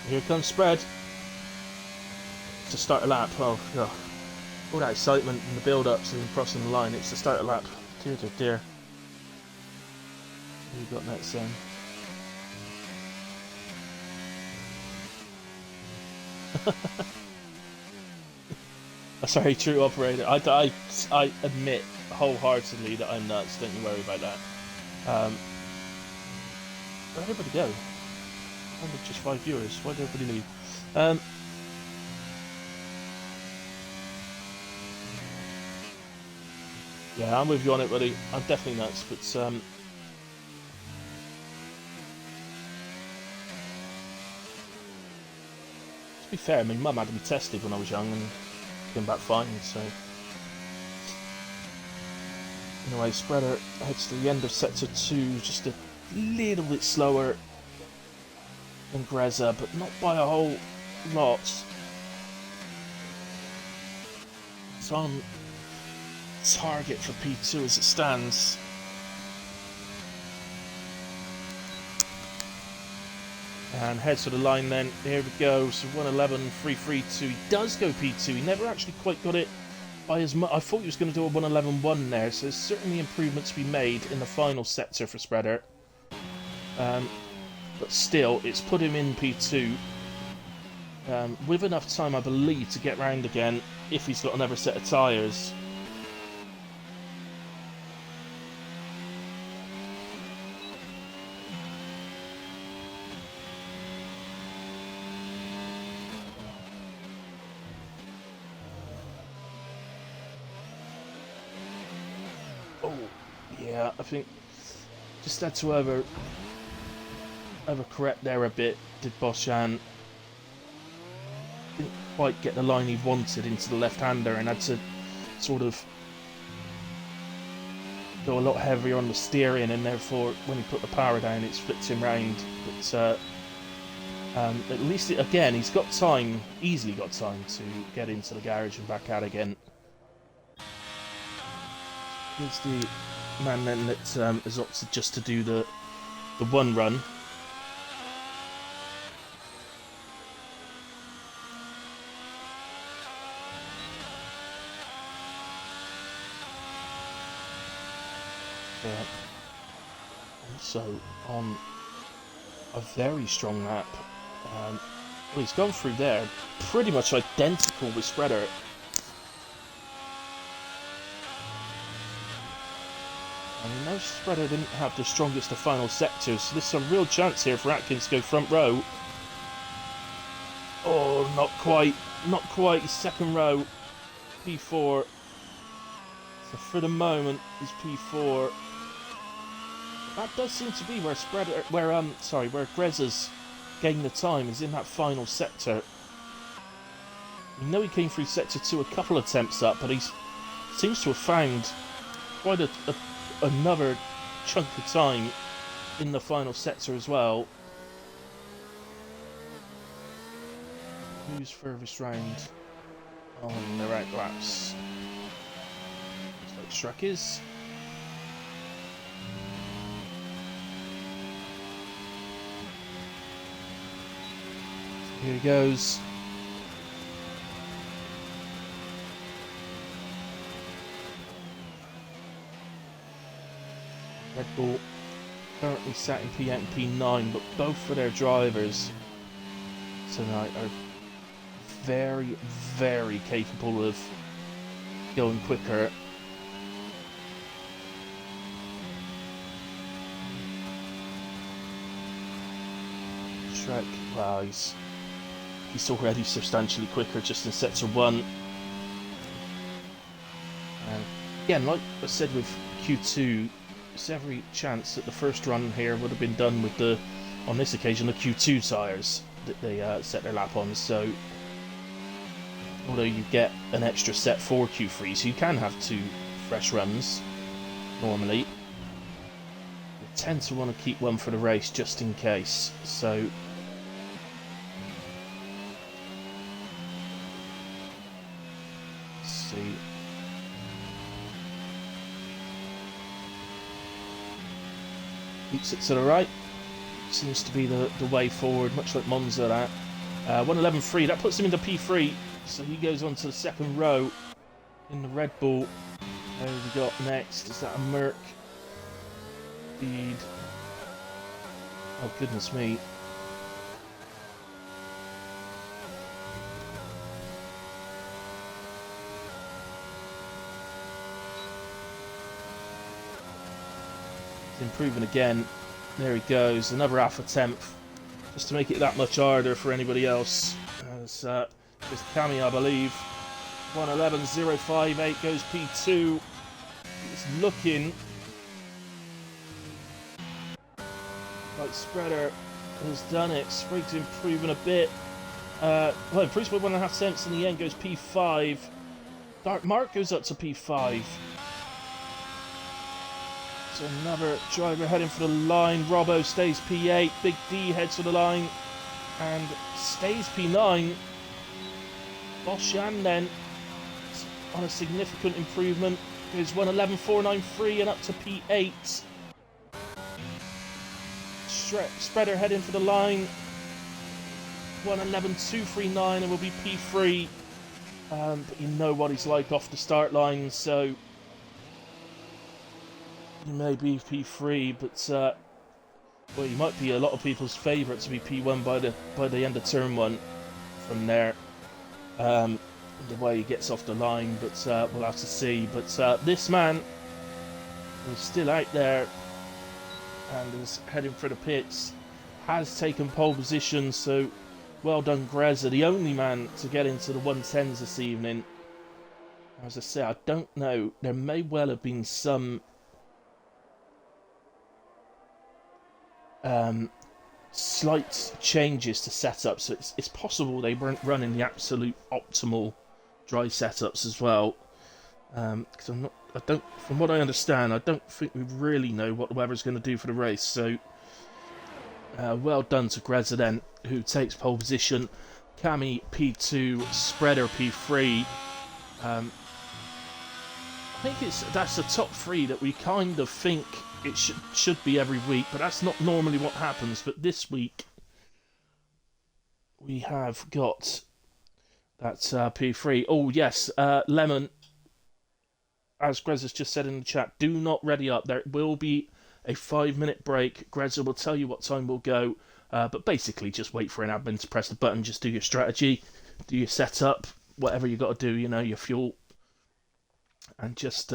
Here comes Spread to start a lap. Oh, oh, all that excitement and the build-up to him crossing the line. It's to start a lap. Dear, dear, dear. Who you got next then? Sorry, true operator. I admit wholeheartedly that I'm nuts. Don't you worry about that. Where'd everybody go? Only just 5 viewers. Why did everybody leave? Yeah, I'm with you on it, buddy. I'm definitely nuts, but to be fair, I mean, Mum had to be tested when I was young and came back fine, so. Anyway, Spreader heads to the end of sector 2, just a little bit slower than Greza, but not by a whole lot. It's on target for P2 as it stands. And heads for the line then. Here we go. So 111.332. He does go P2. He never actually quite got it by as much. I thought he was going to do a 111.1 there. So there's certainly improvement to be made in the final sector for Spreader. But still, it's put him in P2 with enough time, I believe, to get round again if he's got another set of tyres. Oh, yeah, I think just had to overcorrect there a bit, did Boshan. Didn't quite get the line he wanted into the left-hander and had to sort of go a lot heavier on the steering, and therefore when he put the power down it's flipped him round. But at least, again, he's got time, easily got time to get into the garage and back out again. Here's the man then that has opted just to do the one run. Also on a very strong lap. Well, he's gone through there pretty much identical with Spreader. And no, Spreader didn't have the strongest of final sectors, so there's a real chance here for Atkins to go front row. Oh, not quite, second row, P4. So for the moment, he's P4. That does seem to be where where Greza's gained the time, is in that final sector. We know he came through sector 2 a couple of attempts up, but he seems to have found quite another chunk of time in the final sector as well. Who's furthest round? on the right laps. Looks like Shrek is. So here he goes. Red Bull currently sat in P8 and P9, but both of their drivers tonight are very, very capable of going quicker. Shrek, wow, he's already substantially quicker just in sector 1. And again, like I said with Q2, there's every chance that the first run here would have been done with the, on this occasion, the Q2 tyres that they set their lap on. So, although you get an extra set for Q3, so you can have 2 fresh runs normally, you tend to want to keep one for the race just in case. So, let's see. Keeps it to the right. Seems to be the way forward, much like Monza that. 1:11.3, that puts him into P3. So he goes on to the second row in the Red Bull. Who we got next? Is that a Merc? Feed. Oh, goodness me. Improving again. There he goes, another half attempt, just to make it that much harder for anybody else. As just Cami, I believe. 1:11.058 goes P2. It's looking like Spreader has done it. Spriggs improving a bit. Well, improves by 1.5 cents in the end, goes P5. Dark Mark goes up to P5. So another driver heading for the line. Robbo stays P8. Big D heads for the line and stays P9. Boshan then on a significant improvement. Goes 1:11.493 and up to P8. Spreader heading for the line. 1:11.239 and will be P3. But you know what he's like off the start line, so he may be P3, but well, he might be a lot of people's favourite to be P1 by the end of turn 1 from there. The way he gets off the line, but we'll have to see. But this man is still out there and is heading for the pits, has taken pole position, so well done Greza, the only man to get into the 110s this evening. As I say, I don't know, there may well have been some slight changes to setups, so it's possible they weren't running the absolute optimal dry setups as well. Because from what I understand, I don't think we really know what the weather's going to do for the race. So well done to Greza then, who takes pole position. Cami P2, Spreader P3. I think that's the top 3 that we kind of think it should be every week, but that's not normally what happens. But this week we have got that P3. Oh yes, Lemon, as Grezza's just said in the chat, do not ready up. There will be a 5-minute break. Grezza will tell you what time we'll go, but basically just wait for an admin to press the button. Just do your strategy, do your setup, whatever you got to do. You know, your fuel, and just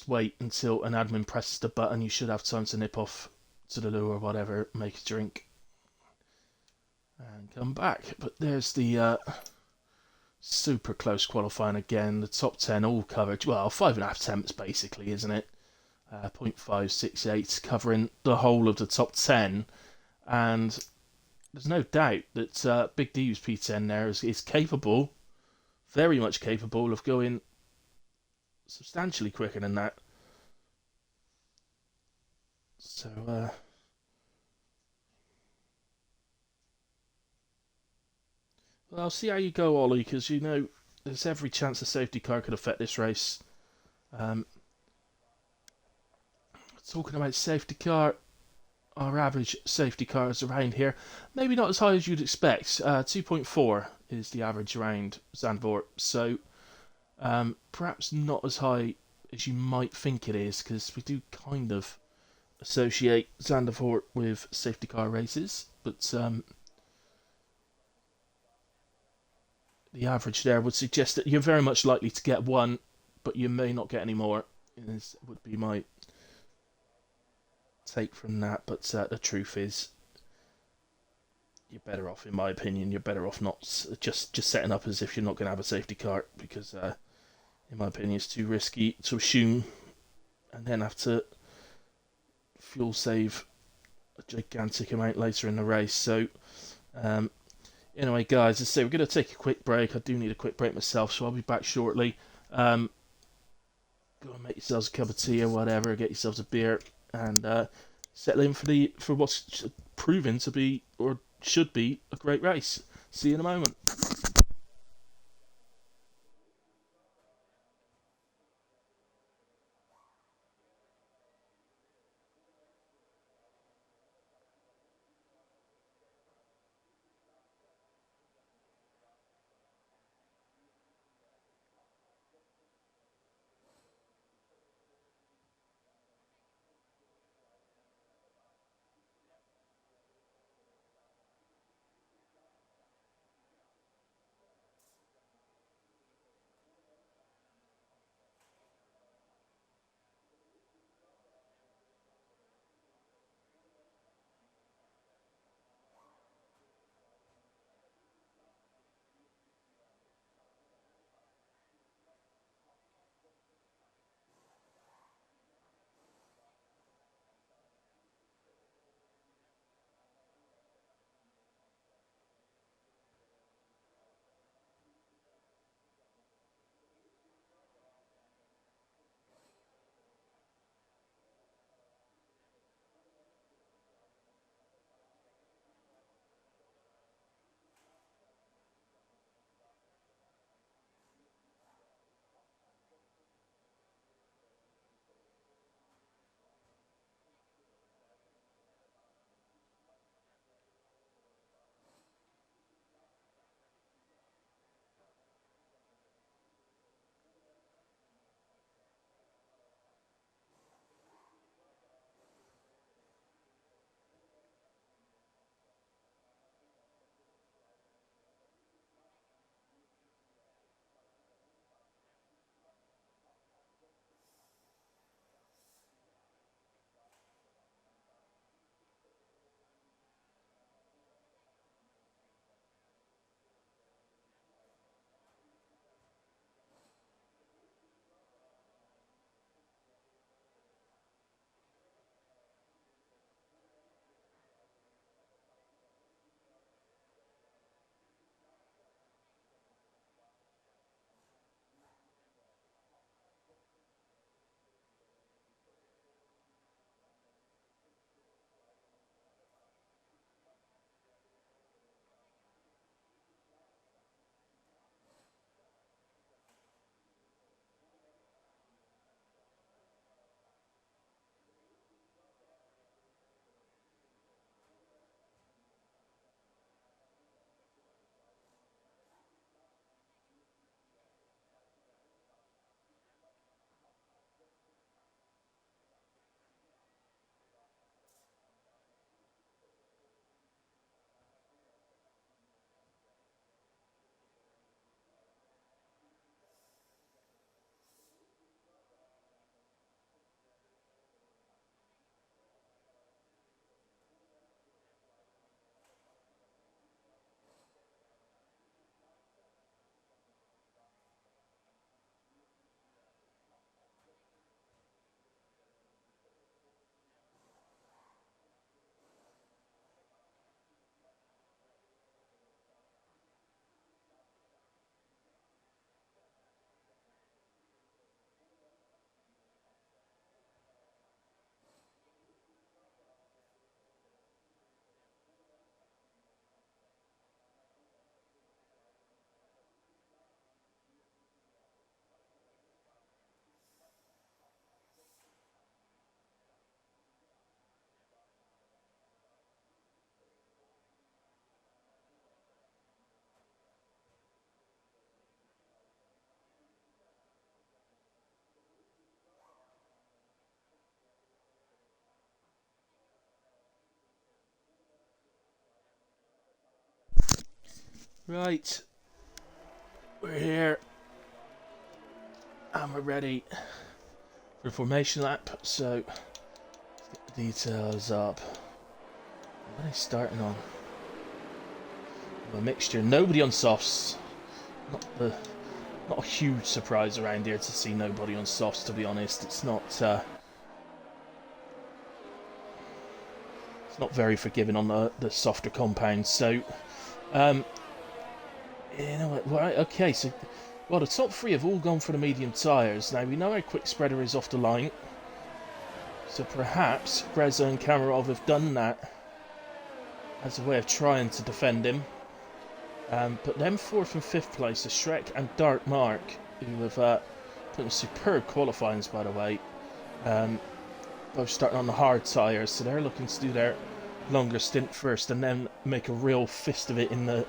wait until an admin presses the button. You should have time to nip off to the loo or whatever, make a drink, and come back. But there's the super close qualifying again. The top 10 all covered. Well, 5.5 attempts basically, isn't it? 0.568 covering the whole of the top 10. And there's no doubt that Big D's P10 there is capable, very much capable of going substantially quicker than that. So Well, I'll see how you go, Ollie, because you know there's every chance the safety car could affect this race. Um, Talking about safety car, our average safety car is around here. Maybe not as high as you'd expect. 2.4 is the average around Zandvoort, so perhaps not as high as you might think it is, because we do kind of associate Zandvoort with safety car races, but the average there would suggest that you're very much likely to get one, but you may not get any more. Is would be my take from that. But the truth is, you're better off, in my opinion. You're better off not just setting up as if you're not going to have a safety car, because in my opinion, it's too risky to assume and then have to fuel save a gigantic amount later in the race. So um, anyway, guys, as I say, we're going to take a quick break. I do need a quick break myself, so I'll be back shortly. Go and make yourselves a cup of tea or whatever, get yourselves a beer, and settle in for what's proven to be, or should be, a great race. See you in a moment. Right, we're here and we're ready for a formation lap, so let's get the details up. What are they starting on? A mixture, nobody on softs. Not a huge surprise around here to see nobody on softs, to be honest. It's not very forgiving on the softer compounds, so you know what, right, okay, so well, the top three have all gone for the medium tyres. Now we know how quick Spreader is off the line, so perhaps Greza and Kamarov have done that as a way of trying to defend him. But then 4th and 5th place are Shrek and Dark Mark, who have put in superb qualifyings, by the way. Both starting on the hard tyres, so they're looking to do their longer stint first and then make a real fist of it in the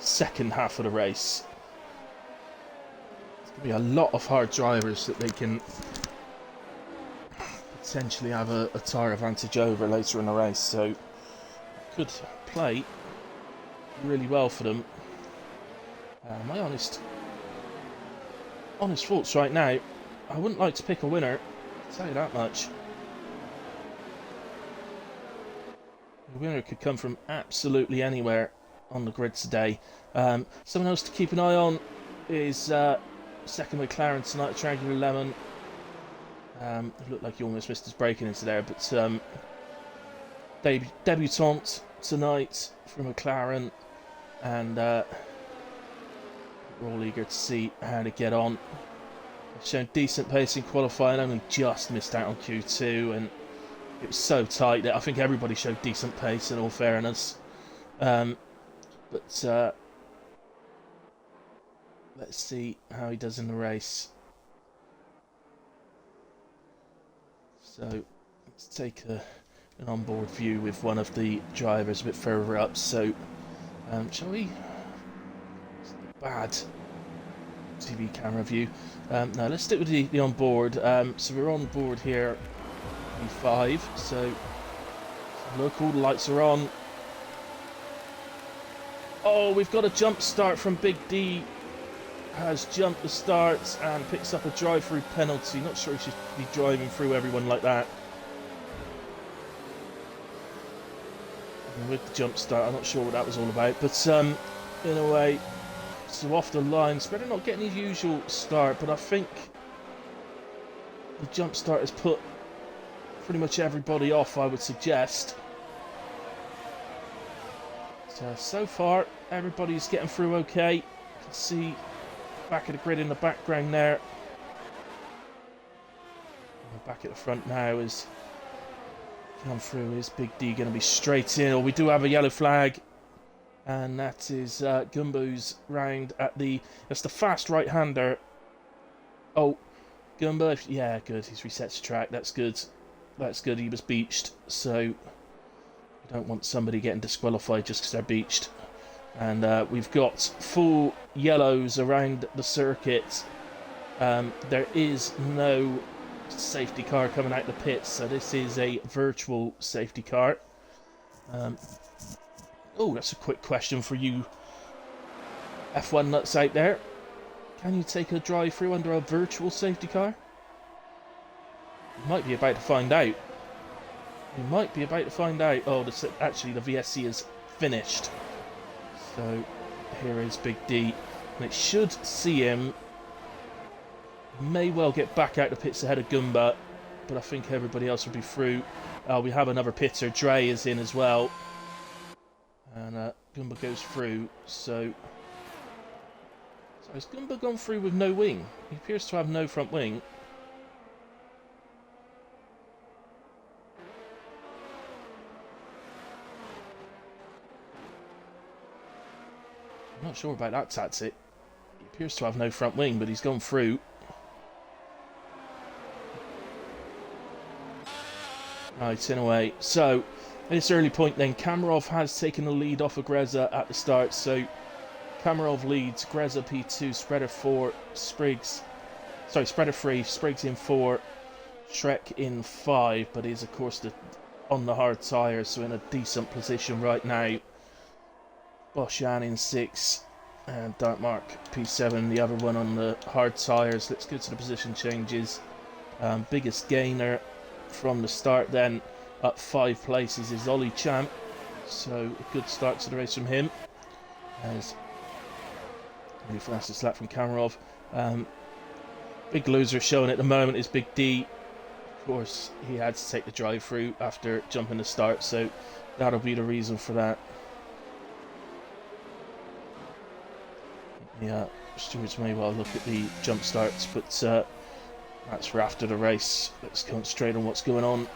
second half of the race. There's going to be a lot of hard drivers that they can potentially have a tyre advantage over later in the race, so could play really well for them. My honest thoughts right now, I wouldn't like to pick a winner, I'll tell you that much. The winner could come from absolutely anywhere on the grid today. Someone else to keep an eye on is second McLaren tonight, Triangular Lemon. It looked like he almost missed his braking into there, but debutante tonight from McLaren, and we're all eager to see how to get on. They've shown decent pace in qualifying, only just missed out on Q2, and it was so tight that I think everybody showed decent pace, in all fairness. But let's see how he does in the race. So let's take an onboard view with one of the drivers a bit further up. So shall we? It's not bad TV camera view. No, let's stick with the onboard. So we're on board here, P5. So look, all the lights are on. Oh, we've got a jump start from Big D. Has jumped the starts and picks up a drive-through penalty. Not sure he should be driving through everyone like that. And with the jump start, I'm not sure what that was all about. But in a way, so off the line. Spreader not getting his usual start, but I think the jump start has put pretty much everybody off, I would suggest. So far, everybody's getting through okay. You can see back of the grid in the background there. And back at the front now is come through. Is Big D going to be straight in? Or we do have a yellow flag, and that is Gumbo's round at the. That's the fast right-hander. Oh, Gumbo, yeah, good. He's reset to track. That's good. That's good. He was beached, so we don't want somebody getting disqualified just because they're beached. And we've got full yellows around the circuit. There is no safety car coming out the pits, so this is a virtual safety car. Oh, that's a quick question for you F1 nuts out there. Can you take a drive-through under a virtual safety car? You might be about to find out. You might be about to find out. Oh, actually the VSC is finished. So here is Big D, and it should see him. May well get back out the pits ahead of Gumba, but I think everybody else will be through. We have another pitter. Dre is in as well, and Gumba goes through. So has Gumba gone through with no wing? He appears to have no front wing. I'm not sure about that tactic. He appears to have no front wing, but he's gone through. Right, in a way. So, at this early point then, Kamarov has taken the lead off of Greza at the start. So, Kamarov leads, Greza P2, Spreader 4, Spreader 3, Spriggs in 4, Shrek in 5, but is of course on the hard tyres, so in a decent position right now. Boshan in 6, and Dark Mark P7, the other one on the hard tyres. Let's go to the position changes. Biggest gainer from the start then, up 5 places, is Ollie Champ. So a good start to the race from him. As the fastest lap from Kamarov. Big loser showing at the moment is Big D. Of course, he had to take the drive-through after jumping the start, so that'll be the reason for that. Yeah, stewards may well look at the jump starts, but that's for after the race. Let's concentrate on what's going on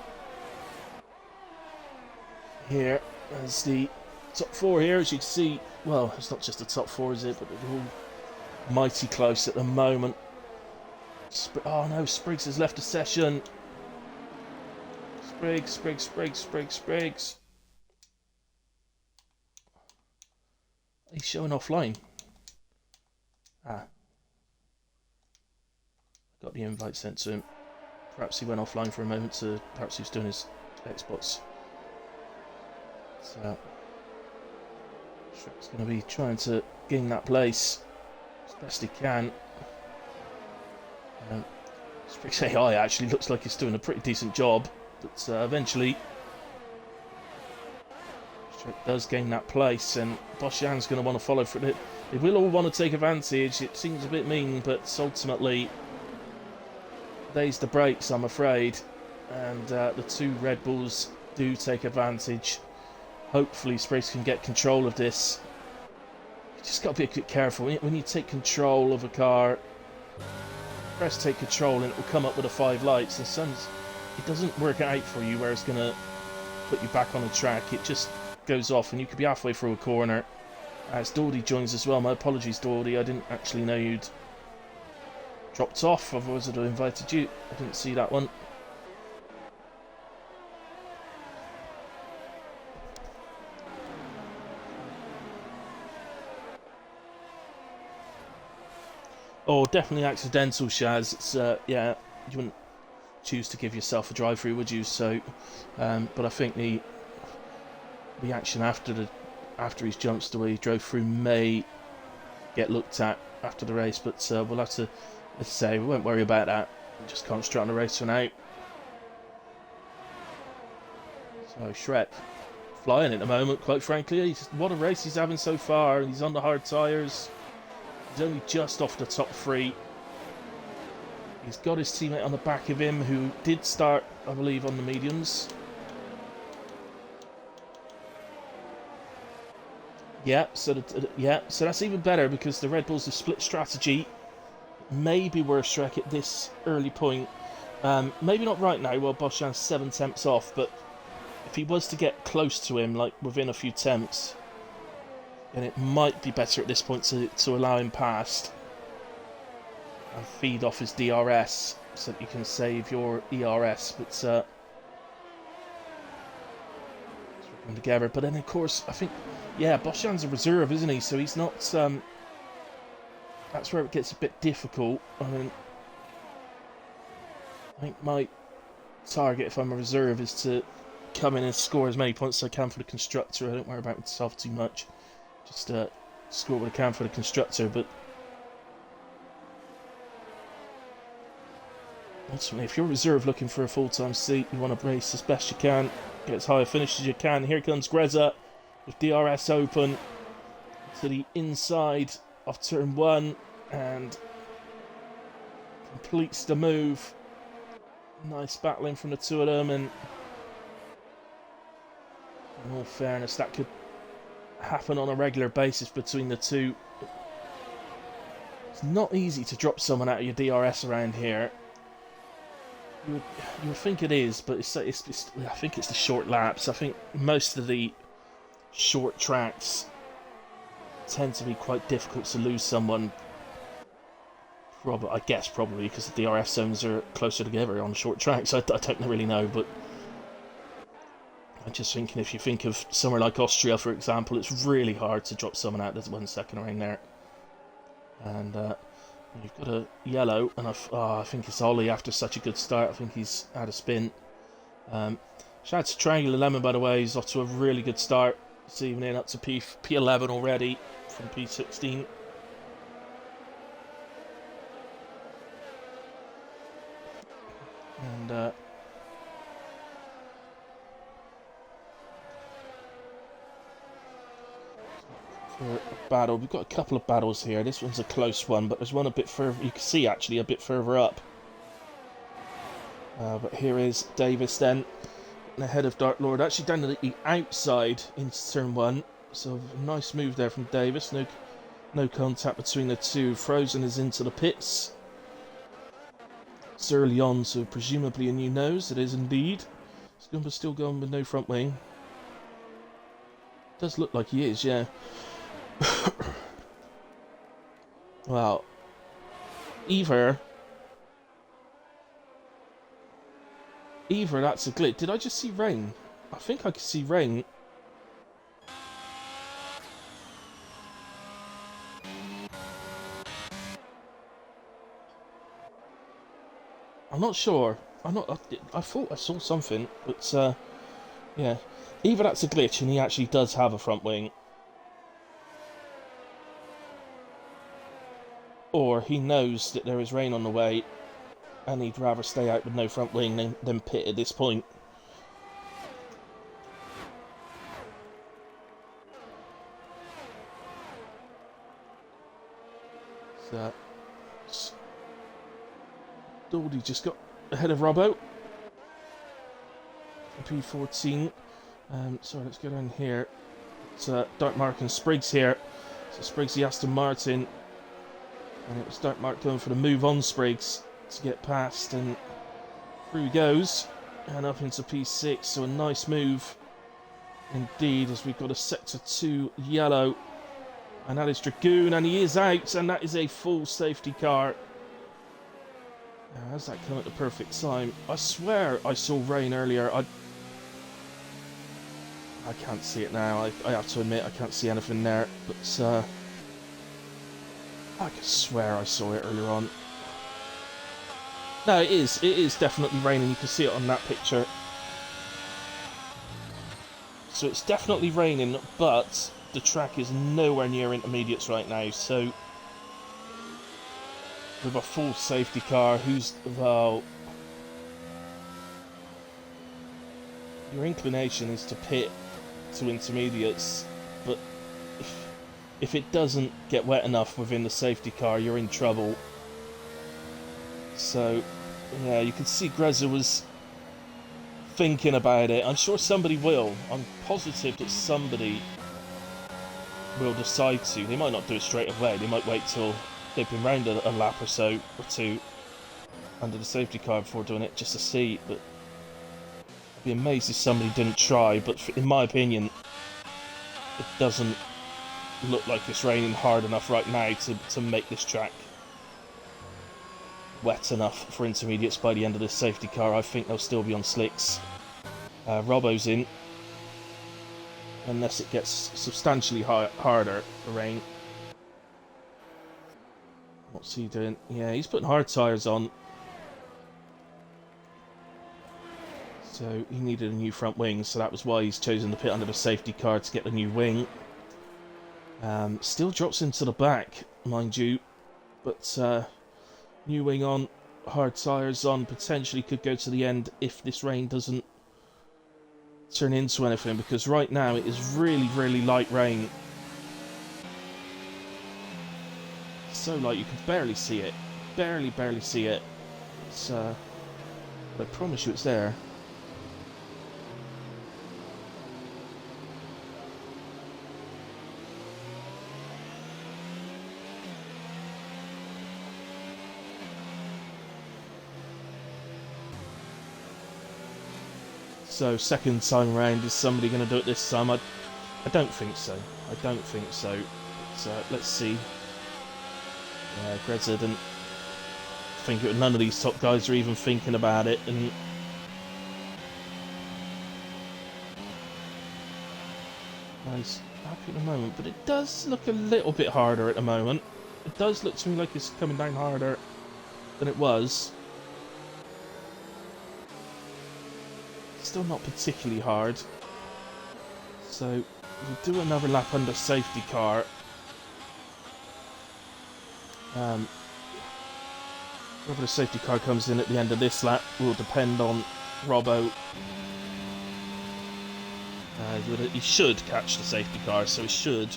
here. As the top 4 here, as you can see, well, it's not just the top 4, is it? But they're all mighty close at the moment. Oh no, Spriggs has left the session. Spriggs. He's showing offline. Got the invite sent to him. Perhaps he went offline for a moment perhaps he was doing his Xbox. So Shrek's going to be trying to gain that place as best he can. Spriggs AI actually looks like he's doing a pretty decent job, but eventually Shrek does gain that place, and Bosjan's going to want to follow for it. They will all want to take advantage. It seems a bit mean, but ultimately they's the brakes, I'm afraid, and the 2 Red Bulls do take advantage. Hopefully Spriggs can get control of this. You just got to be a bit careful when you take control of a car. Press take control and it will come up with the 5 lights, and sometimes it doesn't work out for you where it's going to put you back on the track. It just goes off and you could be halfway through a corner. As Dawdy joins as well. My apologies, Dawdy, I didn't actually know you'd dropped off, otherwise I'd have invited you. I didn't see that one. Oh, definitely accidental, Shaz. It's yeah, you wouldn't choose to give yourself a drive-through, would you? So, but I think the action after he's jumped the way he drove through may get looked at after the race. But we'll have to, let's say, we won't worry about that. We'll just concentrate on the race for now. So Shrek flying at the moment, quite frankly. What a race he's having so far. He's on the hard tyres. He's only just off the top 3. He's got his teammate on the back of him, who did start, I believe, on the mediums. Yeah, so that's even better, because the Red Bulls have split strategy. Maybe worth Shrek at this early point. Maybe not right now, while Bosjan's 7 temps off, but if he was to get close to him, like within a few temps, then it might be better at this point to allow him past and feed off his DRS so that you can save your ERS. But let's work them together. But then, of course, I think, yeah, Bosjan's a reserve, isn't he? So he's not. That's where it gets a bit difficult. I mean, I think my target, if I'm a reserve, is to come in and score as many points as I can for the constructor. I don't worry about myself too much. Just score what I can for the constructor, but ultimately, if you're a reserve looking for a full-time seat, you want to race as best you can, get as high a finish as you can. Here comes Greza with DRS open to the inside of turn 1 and completes the move. Nice battling from the 2 of them, and in all fairness, that could happen on a regular basis between the 2. It's not easy to drop someone out of your DRS around here. You would think it is, but I think it's the short laps. I think most of the short tracks tend to be quite difficult to lose someone. I guess probably because the DRS zones are closer together on short tracks. I don't really know, but I'm just thinking, if you think of somewhere like Austria, for example, it's really hard to drop someone out. There's 1 second around there. And you've got a yellow, and I think it's Ollie after such a good start. I think he's out of spin. Shout out to Triangular Lemon, by the way. He's off to a really good start this evening, up to P11 already from P16. And for a battle, we've got a couple of battles here. This one's a close one, but there's one a bit further. You can see actually a bit further up. But here is Davis then, ahead of Dark Lord, actually down to the outside into turn 1. So a nice move there from Davis. No contact between the two. Frozen is into the pits. It's early on, so presumably a new nose. It is indeed. Scumba's still going with no front wing. Does look like he is, yeah. Well, either that's a glitch. Did I just see rain? I think I could see rain. I'm not sure. I thought I saw something, but yeah. Either that's a glitch and he actually does have a front wing, or he knows that there is rain on the way and he'd rather stay out with no front wing than pit at this point. So, Dawdy just got ahead of Robbo. P14. Sorry, let's go down here. It's Dark Mark and Spriggs here. So Spriggs the Aston Martin. And it was Dark Mark going for the move on Spriggs to get past. And through he goes. And up into P6. So a nice move indeed, as we've got a Sector 2 yellow. And that is Dragoon. And he is out. And that is a full safety car. How's that come at the perfect time? I swear I saw rain earlier. I can't see it now. I have to admit I can't see anything there. But I could swear I saw it earlier on. No, it is. It is definitely raining. You can see it on that picture. So it's definitely raining, but the track is nowhere near intermediates right now. So with a full safety car, well, your inclination is to pit to intermediates, but if it doesn't get wet enough within the safety car, you're in trouble. So yeah, you can see Grezza was thinking about it. I'm sure somebody will. I'm positive that somebody will decide to. They might not do it straight away. They might wait till they've been round a lap or so or two under the safety car before doing it, just to see. But I'd be amazed if somebody didn't try. But in my opinion, it doesn't look like it's raining hard enough right now to make this track wet enough for intermediates by the end of this safety car. I think they'll still be on slicks. Robbo's in, unless it gets substantially harder for rain. What's he doing? Yeah, he's putting hard tyres on. So he needed a new front wing, so that was why he's chosen to pit under the safety car to get the new wing. Still drops into the back, mind you, but new wing on, hard tyres on, potentially could go to the end if this rain doesn't turn into anything, because right now it is really, really light rain. So light you can barely see it. Barely see it. It's, but I promise you it's there. So second time round, is somebody going to do it this time? I don't think so. I don't think so. But, let's see. Yeah, Grezza didn't think it. None of these top guys are even thinking about it, and he's happy at the moment. But it does look a little bit harder at the moment. It does look to me like it's coming down harder than it was. Still not particularly hard. So we'll do another lap under safety car. Whether the safety car comes in at the end of this lap will depend on Robbo. He should catch the safety car, so he should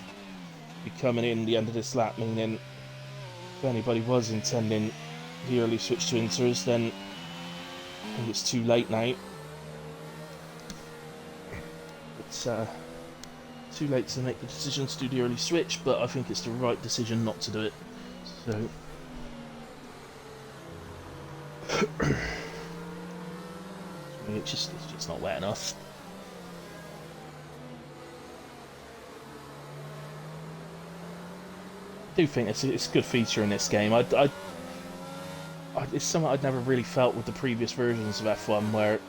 be coming in the end of this lap, meaning if anybody was intending the early switch to inters, then I think it's too late now. It's too late to make the decision to do the early switch, but I think it's the right decision not to do it. So it's just not wet enough. I do think it's a good feature in this game. It's something I'd never really felt with the previous versions of F1, where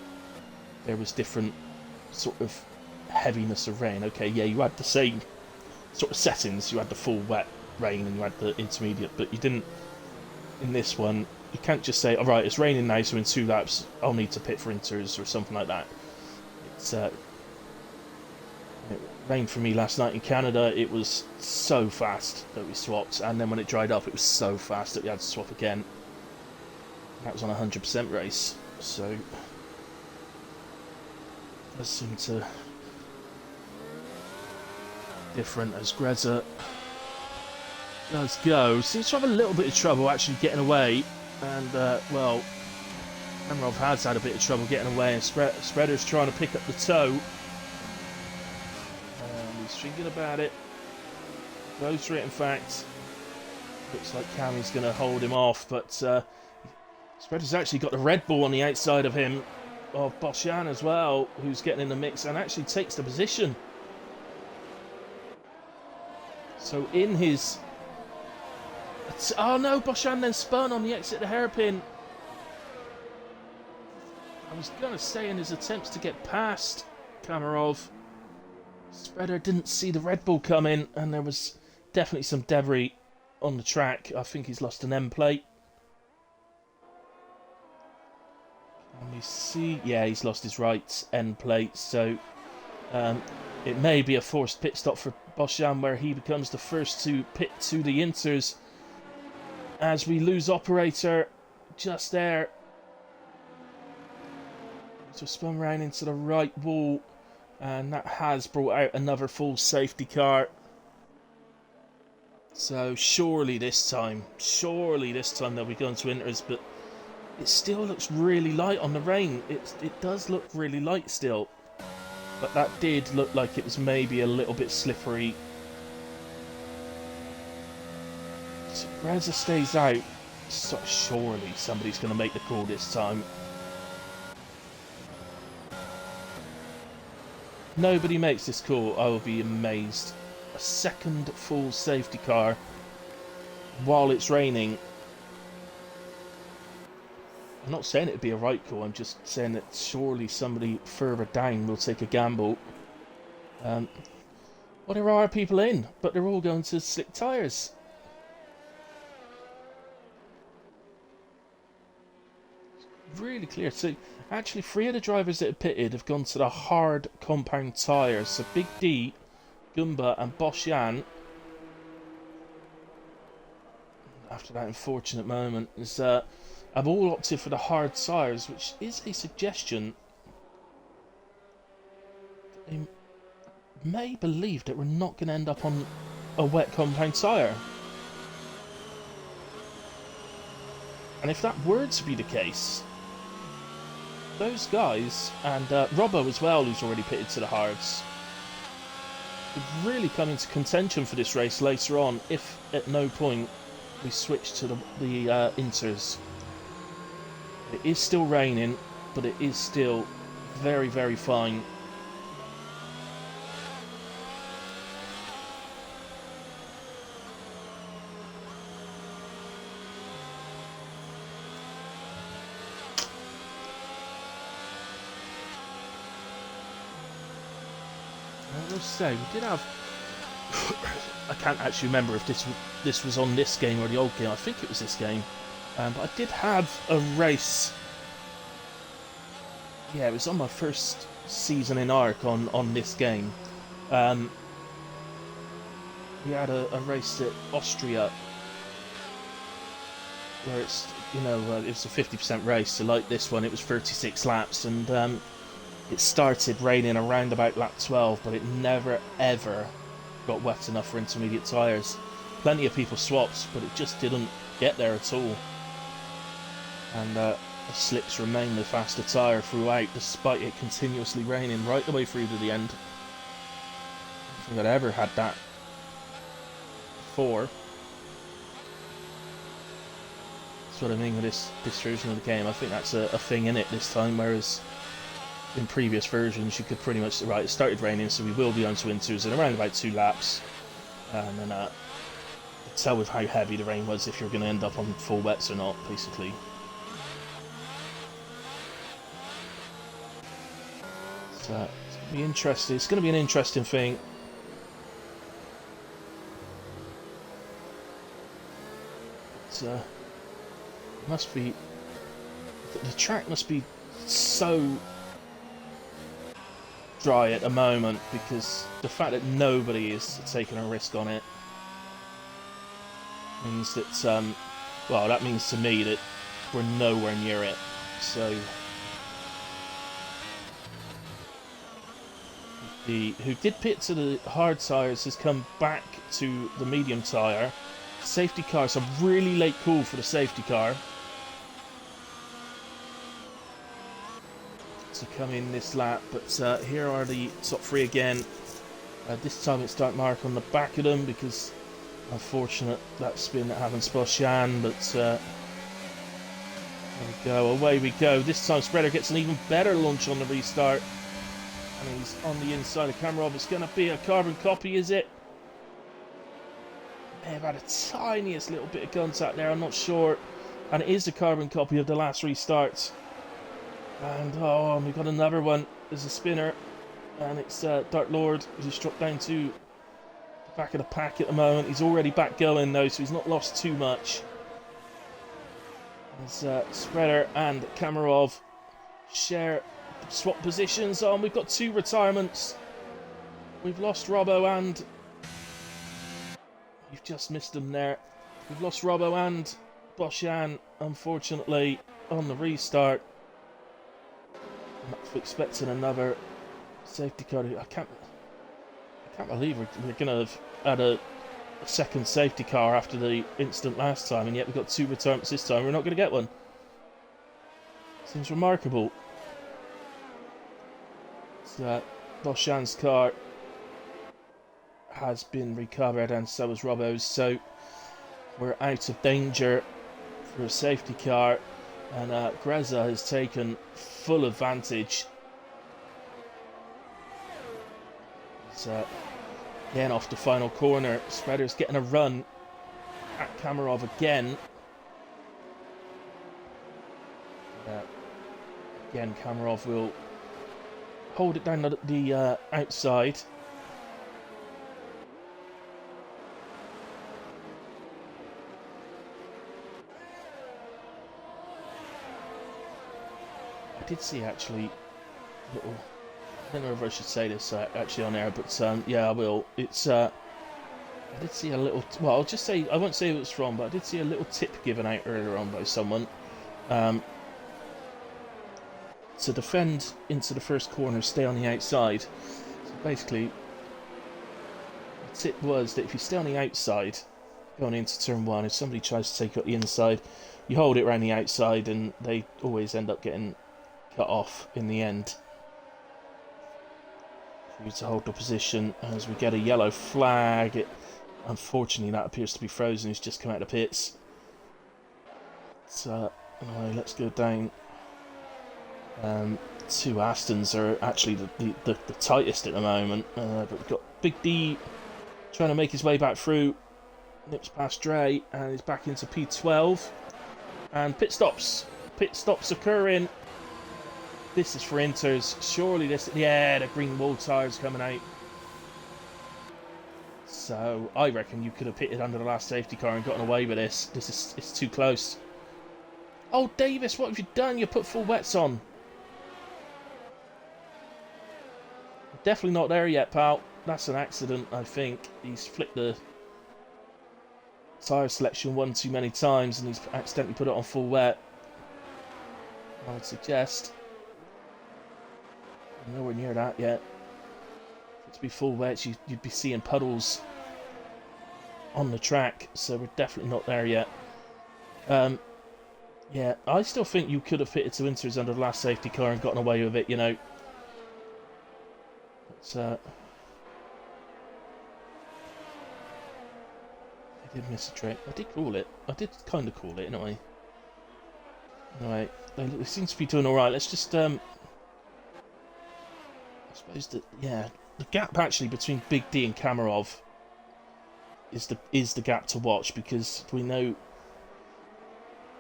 there was different sort of heaviness of rain. Okay, yeah, you had the same sort of settings. You had the full wet rain and you had the intermediate, but you didn't in this one. You can't just say, alright, it's raining now, so in 2 laps I'll need to pit for inters or something like that. It rained for me last night in Canada. It was so fast that we swapped, and then when it dried up it was so fast that we had to swap again. That was on a 100% race, so it does seem to different as Greza does go. Seems to have a little bit of trouble actually getting away, and well, Emerald has had a bit of trouble getting away, and Spreader's trying to pick up the tow. He's thinking about it. Goes for it, in fact. Looks like Cammy's going to hold him off, but Spreader's actually got the Red Bull on the outside of him, of Boshan as well, who's getting in the mix and actually takes the position. So in his... Oh no, Boshan then spun on the exit of the hairpin. I was going to say, in his attempts to get past Kamarov, Spreader didn't see the Red Bull come in, and there was definitely some debris on the track. I think he's lost an end plate. Can we see? Yeah, he's lost his right end plate, so it may be a forced pit stop for Boshan, where he becomes the first to pit to the inters as we lose operator just there. So spun round into the right wall, and that has brought out another full safety car. So surely this time they'll be going to inters, but it still looks really light on the rain. It does look really light still, but that did look like it was maybe a little bit slippery. So Greza stays out. So surely somebody's going to make the call this time. Nobody makes this call, I will be amazed. A second full safety car while it's raining. I'm not saying it would be a right call, I'm just saying that surely somebody further down will take a gamble. Well, there are people in, but they're all going to slick tyres. Really clear. So actually 3 of the drivers that have pitted have gone to the hard compound tyres. So Big D, Gumba and Boshan, after that unfortunate moment, is have all opted for the hard tyres, which is a suggestion. They may believe that we're not going to end up on a wet compound tyre. And if that were to be the case, those guys, and Robbo as well, who's already pitted to the hards, could really come into contention for this race later on if at no point we switch to the inters. It is still raining, but it is still very, very fine. Let's say we did have. I can't actually remember if this was on this game or the old game. I think it was this game, but I did have a race. Yeah, it was on my first season in ARC on this game. We had a race at Austria where it's, you know, it was a 50% race. So like this one, it was 36 laps, and it started raining around about lap 12, but it never ever got wet enough for intermediate tyres. Plenty of people swapped, but it just didn't get there at all. And the slicks remained the faster tyre throughout, despite it continuously raining right the way through to the end. I don't think I'd ever had that before. That's what I mean with this version of the game. I think that's a thing in it this time, whereas in previous versions you could pretty much, right, it started raining, so we will be on to winters in around about 2 laps, and then tell with how heavy the rain was if you're going to end up on full wets or not, basically. So it's going to be interesting. It's going to be an interesting thing. It must be, the track must be so dry at the moment, because the fact that nobody is taking a risk on it means that, well, that means to me that we're nowhere near it. So who did pit to the hard tyres has come back to the medium tyre. Safety car, some really late call for the safety car to come in this lap, but here are the top 3 again. This time it's dark mark on the back of them, because unfortunate that spin that happened to Boshan, but there we go, away we go. This time Spreader gets an even better launch on the restart, and he's on the inside of Kamarov. It's going to be a carbon copy, is it? May have had a tiniest little bit of contact there, I'm not sure, and it is a carbon copy of the last restart. And oh, we've got another one. There's a spinner, and it's Dark Lord, who's dropped down to the back of the pack at the moment. He's already back going though, so he's not lost too much. As Spreader and Kamarov share swap positions on. We've got 2 retirements. We've lost Robbo and... We've just missed them there. We've lost Robbo and Boshan, unfortunately, on the restart. I'm expecting another safety car. I can't believe we're going to have had a second safety car after the incident last time, and yet we've got 2 retirements this time. We're not going to get one. Seems remarkable. So, Boshan's car has been recovered, and so has Robbo's. So we're out of danger for a safety car, and Greza has taken full advantage. So again, off the final corner, Spreader's getting a run at Kamarov again. Again, Kamarov will hold it down the outside. I did see actually little, I don't know if I should say this actually on air, but yeah, I will. It's I did see a little, well, I'll just say, I won't say who it's from, but I did see a little tip given out earlier on by someone to defend into the first corner, stay on the outside. So basically the tip was that if you stay on the outside going into turn 1, if somebody tries to take up the inside, you hold it around the outside, and they always end up getting cut off in the end. For you to hold the position as we get a yellow flag. Unfortunately, that appears to be Frozen, who's just come out of the pits. So anyway, let's go down. 2 Astons are actually the tightest at the moment, but we've got Big D trying to make his way back through, nips past Dre, and he's back into P12, and pit stops occurring. This is for Inters, surely this, yeah, the green wall tyres coming out. So I reckon you could have pitted under the last safety car and gotten away with this. It's too close. Oh, Davis, what have you done? You put full wets on. Definitely not there yet, pal. That's an accident, I think. He's flicked the tyre selection one too many times and he's accidentally put it on full wet. I would suggest. Nowhere near that yet. For it to be full wet, you'd be seeing puddles on the track, so we're definitely not there yet. Yeah, I still think you could have fitted to Winters under the last safety car and gotten away with it, you know. But, I did miss a trick. I did call it. I did kind of call it, in a way. Anyway, they seem to be doing alright. Let's just, I suppose that, yeah, the gap actually between Big D and Kamarov is the gap to watch, because we know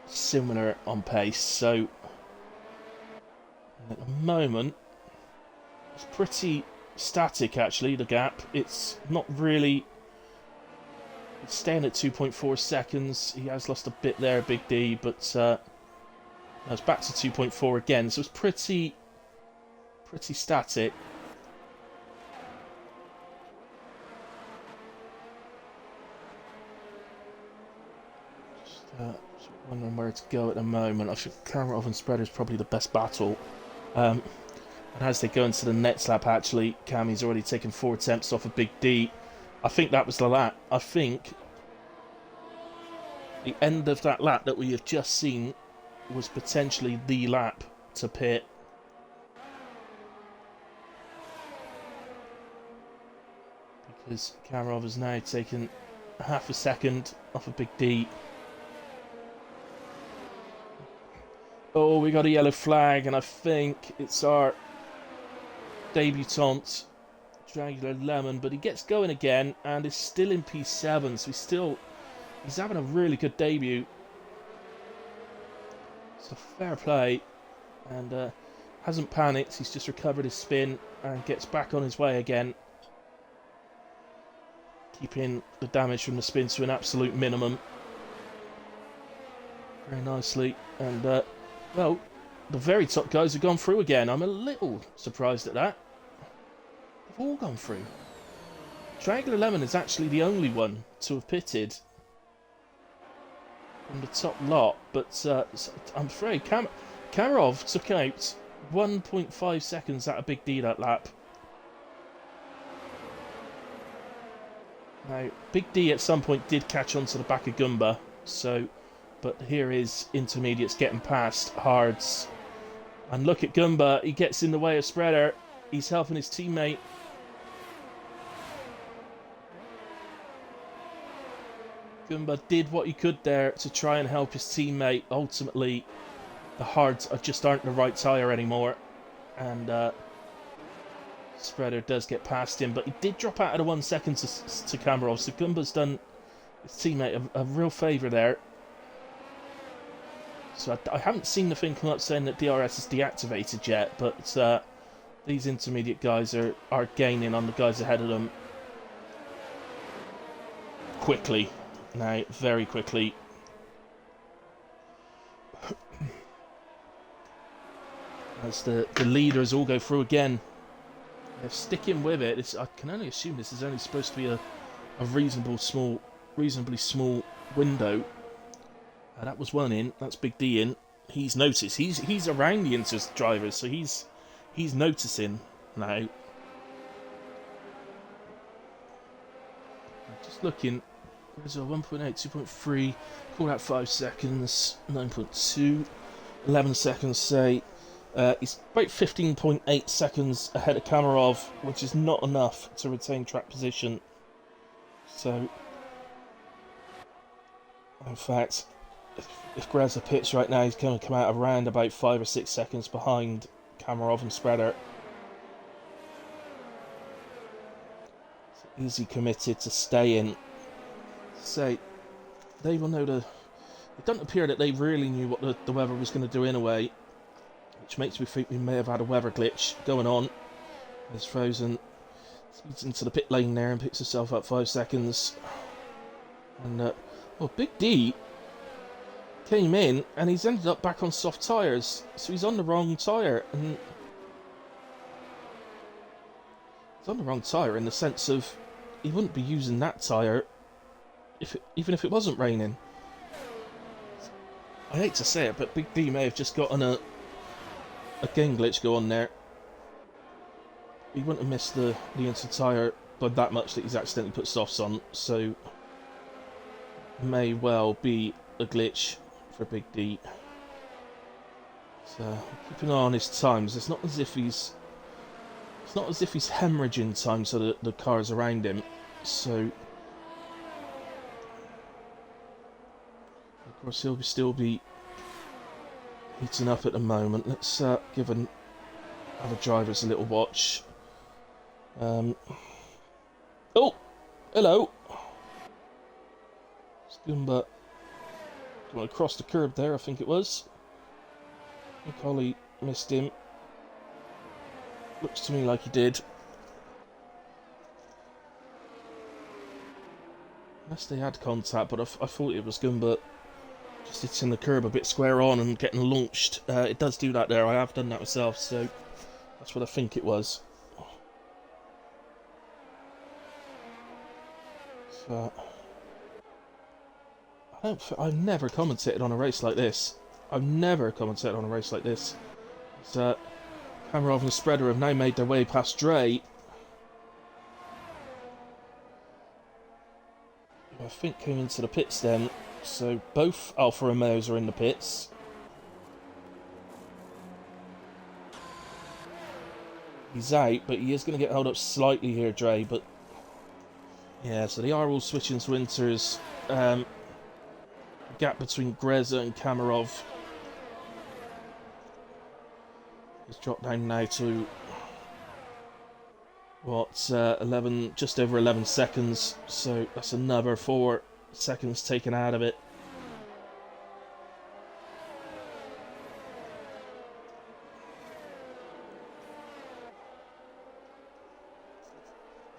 similar on pace, so at the moment it's pretty static actually, the gap. It's not really, it's staying at 2.4 seconds. He has lost a bit there, Big D, but it's back to 2.4 again, so it's pretty static. Just wondering where to go at the moment. I think Kamarov and Spreader is probably the best battle. And as they go into the next lap, actually, Cammy's already taken 4 attempts off of Big D. I think that was the lap. I think the end of that lap that we have just seen was potentially the lap to pit. Because Kamarov has now taken half a second off of Big D. Oh, we got a yellow flag, and I think it's our debutant, Jaguar Lemon, but he gets going again and is still in P7, so he's having a really good debut. So fair play, and hasn't panicked. He's just recovered his spin and gets back on his way again, keeping the damage from the spin to an absolute minimum. Very nicely, and well, the very top guys have gone through again. I'm a little surprised at that. They've all gone through. Jaguar Lemon is actually the only one to have pitted from the top lot, but I'm afraid Kamarov took out 1.5 seconds out of Big D that lap. Now, Big D at some point did catch on to the back of Gumba, so... But here is intermediates getting past hards. And look at Gumba, he gets in the way of Spreader. He's helping his teammate. Gumba did what he could there to try and help his teammate. Ultimately, the hards just aren't the right tyre anymore. And Spreader does get past him, but he did drop out of the 1 second to Kamarov. So Gumba's done his teammate a real favour there. So I haven't seen the thing come up saying that DRS is deactivated yet, but these intermediate guys are gaining on the guys ahead of them quickly now, very quickly. As the leaders all go through again. They're sticking with it. I can only assume this is only supposed to be a reasonably small window. That was one in. That's Big D in. He's noticed. He's around the Inter drivers, so he's noticing now. Just looking. There's a 1.8, 2.3. Call out 5 seconds. 9.2. 11 seconds. Say. He's about 15.8 seconds ahead of Kamarov, which is not enough to retain track position. So, in fact, if Grezza pits right now, he's going to come out around about 5 or 6 seconds behind Kamarov and Spreader. So is he committed to staying? So they will know it doesn't appear that they really knew what the weather was going to do in a way, which makes me think we may have had a weather glitch going on. As Frozen speeds into the pit lane there and picks himself up 5 seconds. And well, Big D came in and he's ended up back on soft tyres, so he's on the wrong tyre, and he's on the wrong tyre in the sense of he wouldn't be using that tyre even if it wasn't raining. I hate to say it, but Big D may have just gotten a game glitch go on there. He wouldn't have missed the inside tyre by that much that he's accidentally put softs on, so may well be a glitch for Big D. So keep an eye on his times. It's not as if he's hemorrhaging time so that the cars around him. So of course he'll still be heating up at the moment. Let's give other drivers a little watch. Oh, hello. Scumba going across the curb there, I think it was. Collie missed him. Looks to me like he did. Unless they had contact, but I thought it was Gumba just hitting the curb a bit square on and getting launched. It does do that there. I have done that myself, so that's what I think it was. So I've never commentated on a race like this. So Kamarov and the Spreader have now made their way past Dre, who I think came into the pits then. So both Alfa Romeos are in the pits. He's out, but he is going to get held up slightly here, Dre. But yeah, so they are all switching to Inters. Gap between Greza and Kamarov has dropped down now to what, 11, just over 11 seconds. So that's another 4 seconds taken out of it.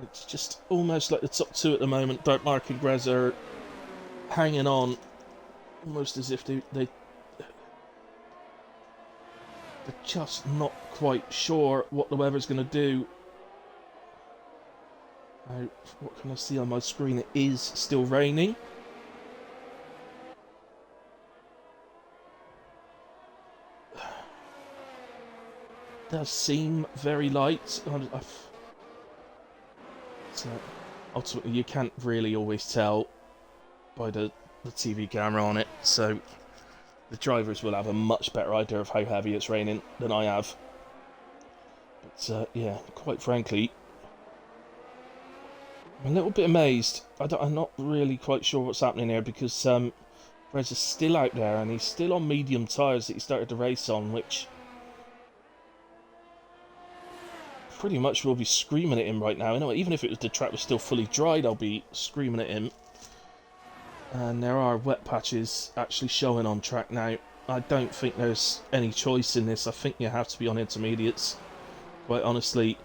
It's just almost like the top two at the moment. Dark Mark and Greza are hanging on, almost as if they're just not quite sure what the weather's going to do. Now, what can I see on my screen? It is still raining. It does seem very light. So ultimately, you can't really always tell by the TV camera on it. So the drivers will have a much better idea of how heavy it's raining than I have. But yeah, quite frankly, I'm a little bit amazed. I'm not really quite sure what's happening here, because Perez is still out there and he's still on medium tyres that he started the race on, which pretty much will be screaming at him right now. Anyway, even if the track was still fully dried, I'll be screaming at him. And there are wet patches actually showing on track now. I don't think there's any choice in this. I think you have to be on intermediates, quite honestly.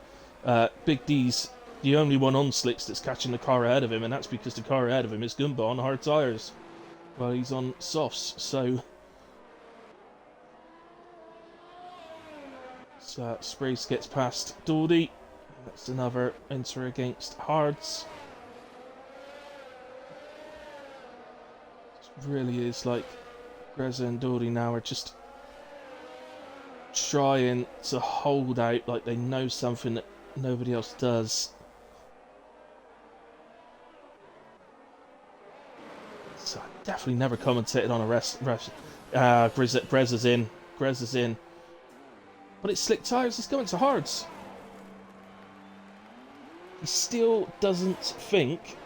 Big D's the only one on slicks that's catching the car ahead of him, and that's because the car ahead of him is Gumba on hard tyres. Well, he's on softs, so Sprays gets past Dawdy. That's another enter against hards. It really is like Greza and Dawdy now are just trying to hold out like they know something that nobody else does. So I definitely never commentated on a Greza's in. But it's slick tyres, he's going to hards. He still doesn't think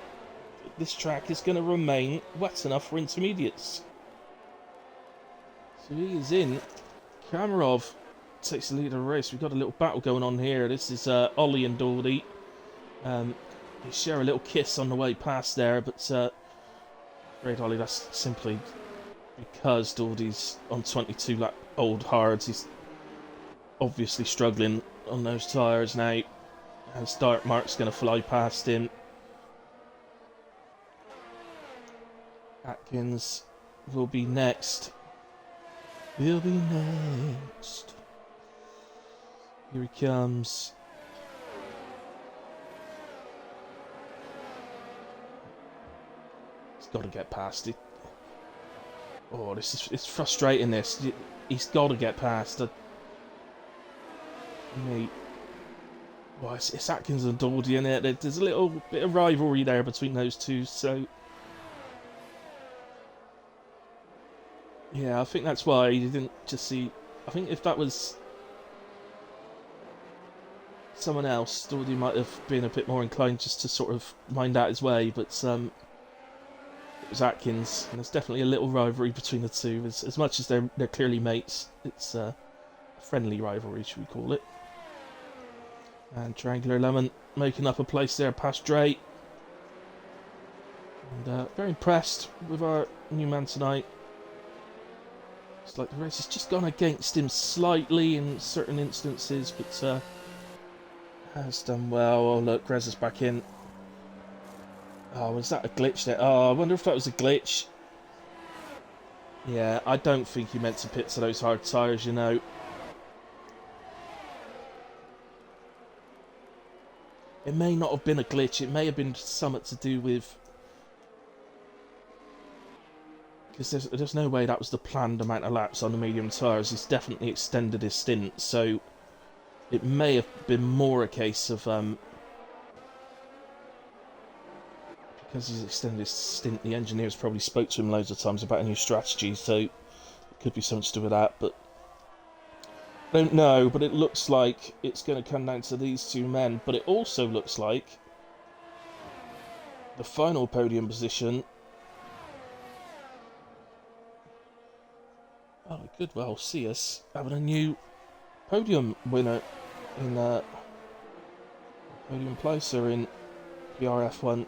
that this track is going to remain wet enough for intermediates. So he is in. Kamarov takes the lead of the race. We've got a little battle going on here. This is Ollie and Dawdy. They share a little kiss on the way past there, but great Ollie, that's simply because Dawdy's on 22 lap old hards. He's obviously struggling on those tyres now. And Dark Mark's going to fly past him. Atkins will be next. He'll be next. Here he comes. got to get past it. Oh, it's frustrating. He's got to get past. Well, it's Atkins and Dawdy in it. There's a little bit of rivalry there between those two. So yeah, I think that's why you didn't just see. I think if that was someone else, Dawdy might have been a bit more inclined just to sort of mind out his way. But it was Atkins, and there's definitely a little rivalry between the two. As much as they're clearly mates, it's a friendly rivalry, should we call it? And Triangular Lemon making up a place there past Dre. And very impressed with our new man tonight. It's like the race has just gone against him slightly in certain instances, but has done well. Oh look, Grez is back in. Oh, was that a glitch there? Oh, I wonder if that was a glitch. Yeah, I don't think he meant to pit to those hard tyres, you know. It may not have been a glitch. It may have been something to do with... Because there's no way that was the planned amount of laps on the medium tyres. He's definitely extended his stint, so it may have been more a case of... because he's extended his stint, the engineers probably spoke to him loads of times about a new strategy, so it could be something to do with that, but... I don't know, but it looks like it's going to come down to these two men. But it also looks like the final podium position... Oh, I could well see us having a new podium winner in podium placer in PRF1.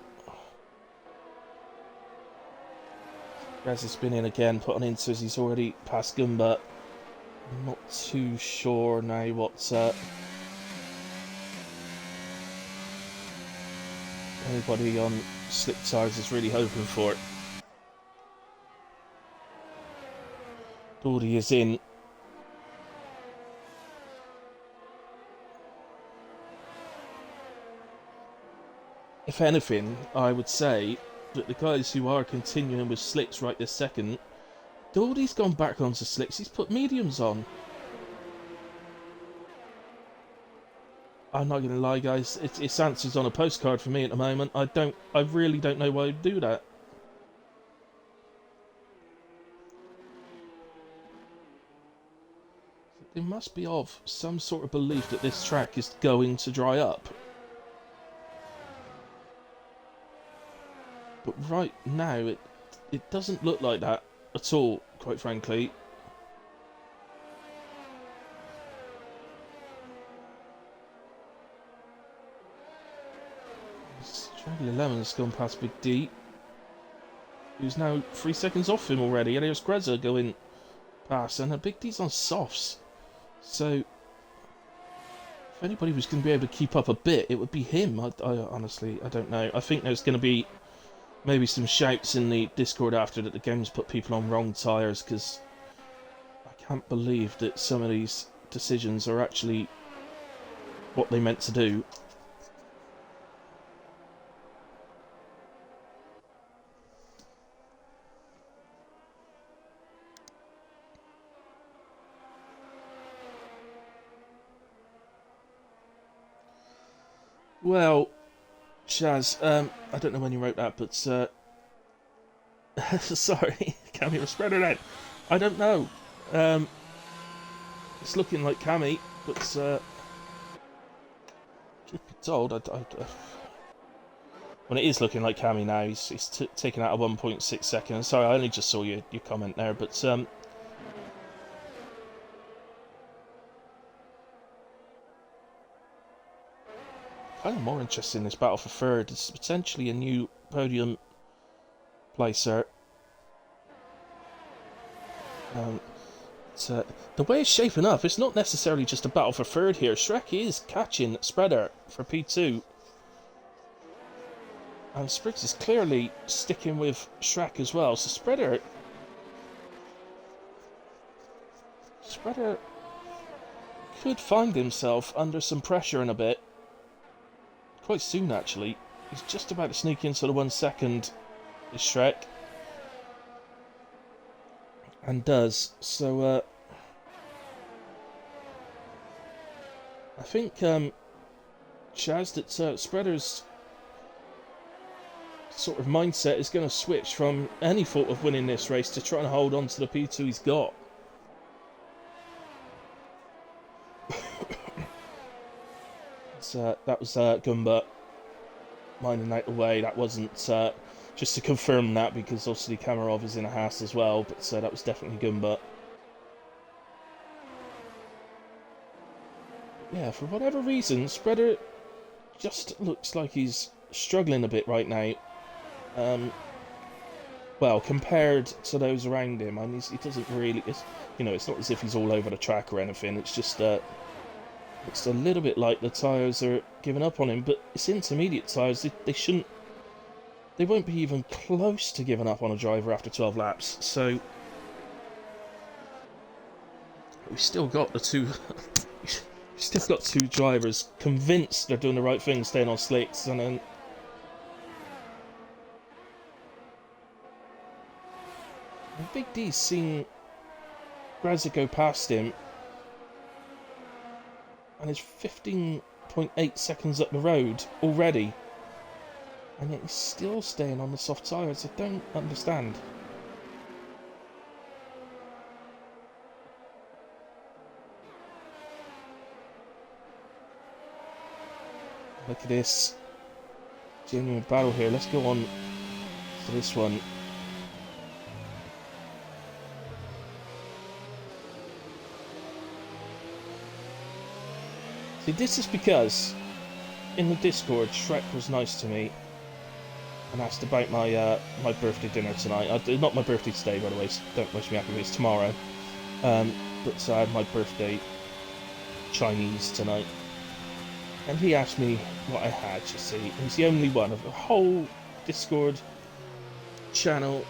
Grez has been in again, put on into as he's already past Gumba. I'm not too sure now what anybody on slick tyres is really hoping for. Dawdy is in. If anything, I would say that the guys who are continuing with slicks right this second, Dawdy's gone back onto slicks. He's put mediums on. I'm not going to lie, guys. It's answers on a postcard for me at the moment. I really don't know why he'd do that. They must be of some sort of belief that this track is going to dry up. But right now, it doesn't look like that at all, quite frankly. Triangular Lemon's gone past Big D, who's now 3 seconds off him already, and here's Greza going past, and Big D's on softs. So, if anybody was going to be able to keep up a bit, it would be him. I honestly, I don't know. I think there's going to be maybe some shouts in the Discord after that the game's put people on wrong tyres, because I can't believe that some of these decisions are actually what they meant to do. Well, Shaz, I don't know when you wrote that, but sorry, Cammy was spread around. I don't know. It's looking like Cammy, but truth be told, when it is looking like Cammy now, he's taken out a 1.6 seconds. Sorry, I only just saw your comment there, but kind of more interested in this battle for third. It's potentially a new podium placer. The way it's shaping up, it's not necessarily just a battle for third here. Shrek is catching Spreader for P2. And Spriggs is clearly sticking with Shrek as well. So Spreader could find himself under some pressure in a bit. Quite soon, actually. He's just about to sneak into the 1 second, is Shrek. and does. So I think Chaz, that Spreader's sort of mindset is going to switch from any thought of winning this race to trying to hold on to the P2 he's got. That was Gumba minding out the way. That wasn't just to confirm that, because obviously Kamarov is in a Haas as well, but that was definitely Gumba. Yeah, for whatever reason, Spreader just looks like he's struggling a bit right now. Well, compared to those around him, I mean, he doesn't really. It's not as if he's all over the track or anything. It's just it's a little bit like the tyres are giving up on him, but it's intermediate tyres. They shouldn't. They won't be even close to giving up on a driver after 12 laps. So we've still got the two. We've still got two drivers convinced they're doing the right thing, staying on slicks, and then. Big D's seen Graza go past him, and is 15.8 seconds up the road already, and yet he's still staying on the soft tyres. I don't understand. Look at this genuine battle here. Let's go on to this one. See, this is because in the Discord, Shrek was nice to me and asked about my my birthday dinner tonight. Not my birthday today, by the way. So don't wish me happy. It's tomorrow. But I had my birthday Chinese tonight, and he asked me what I had. You see, he's the only one of the whole Discord channel,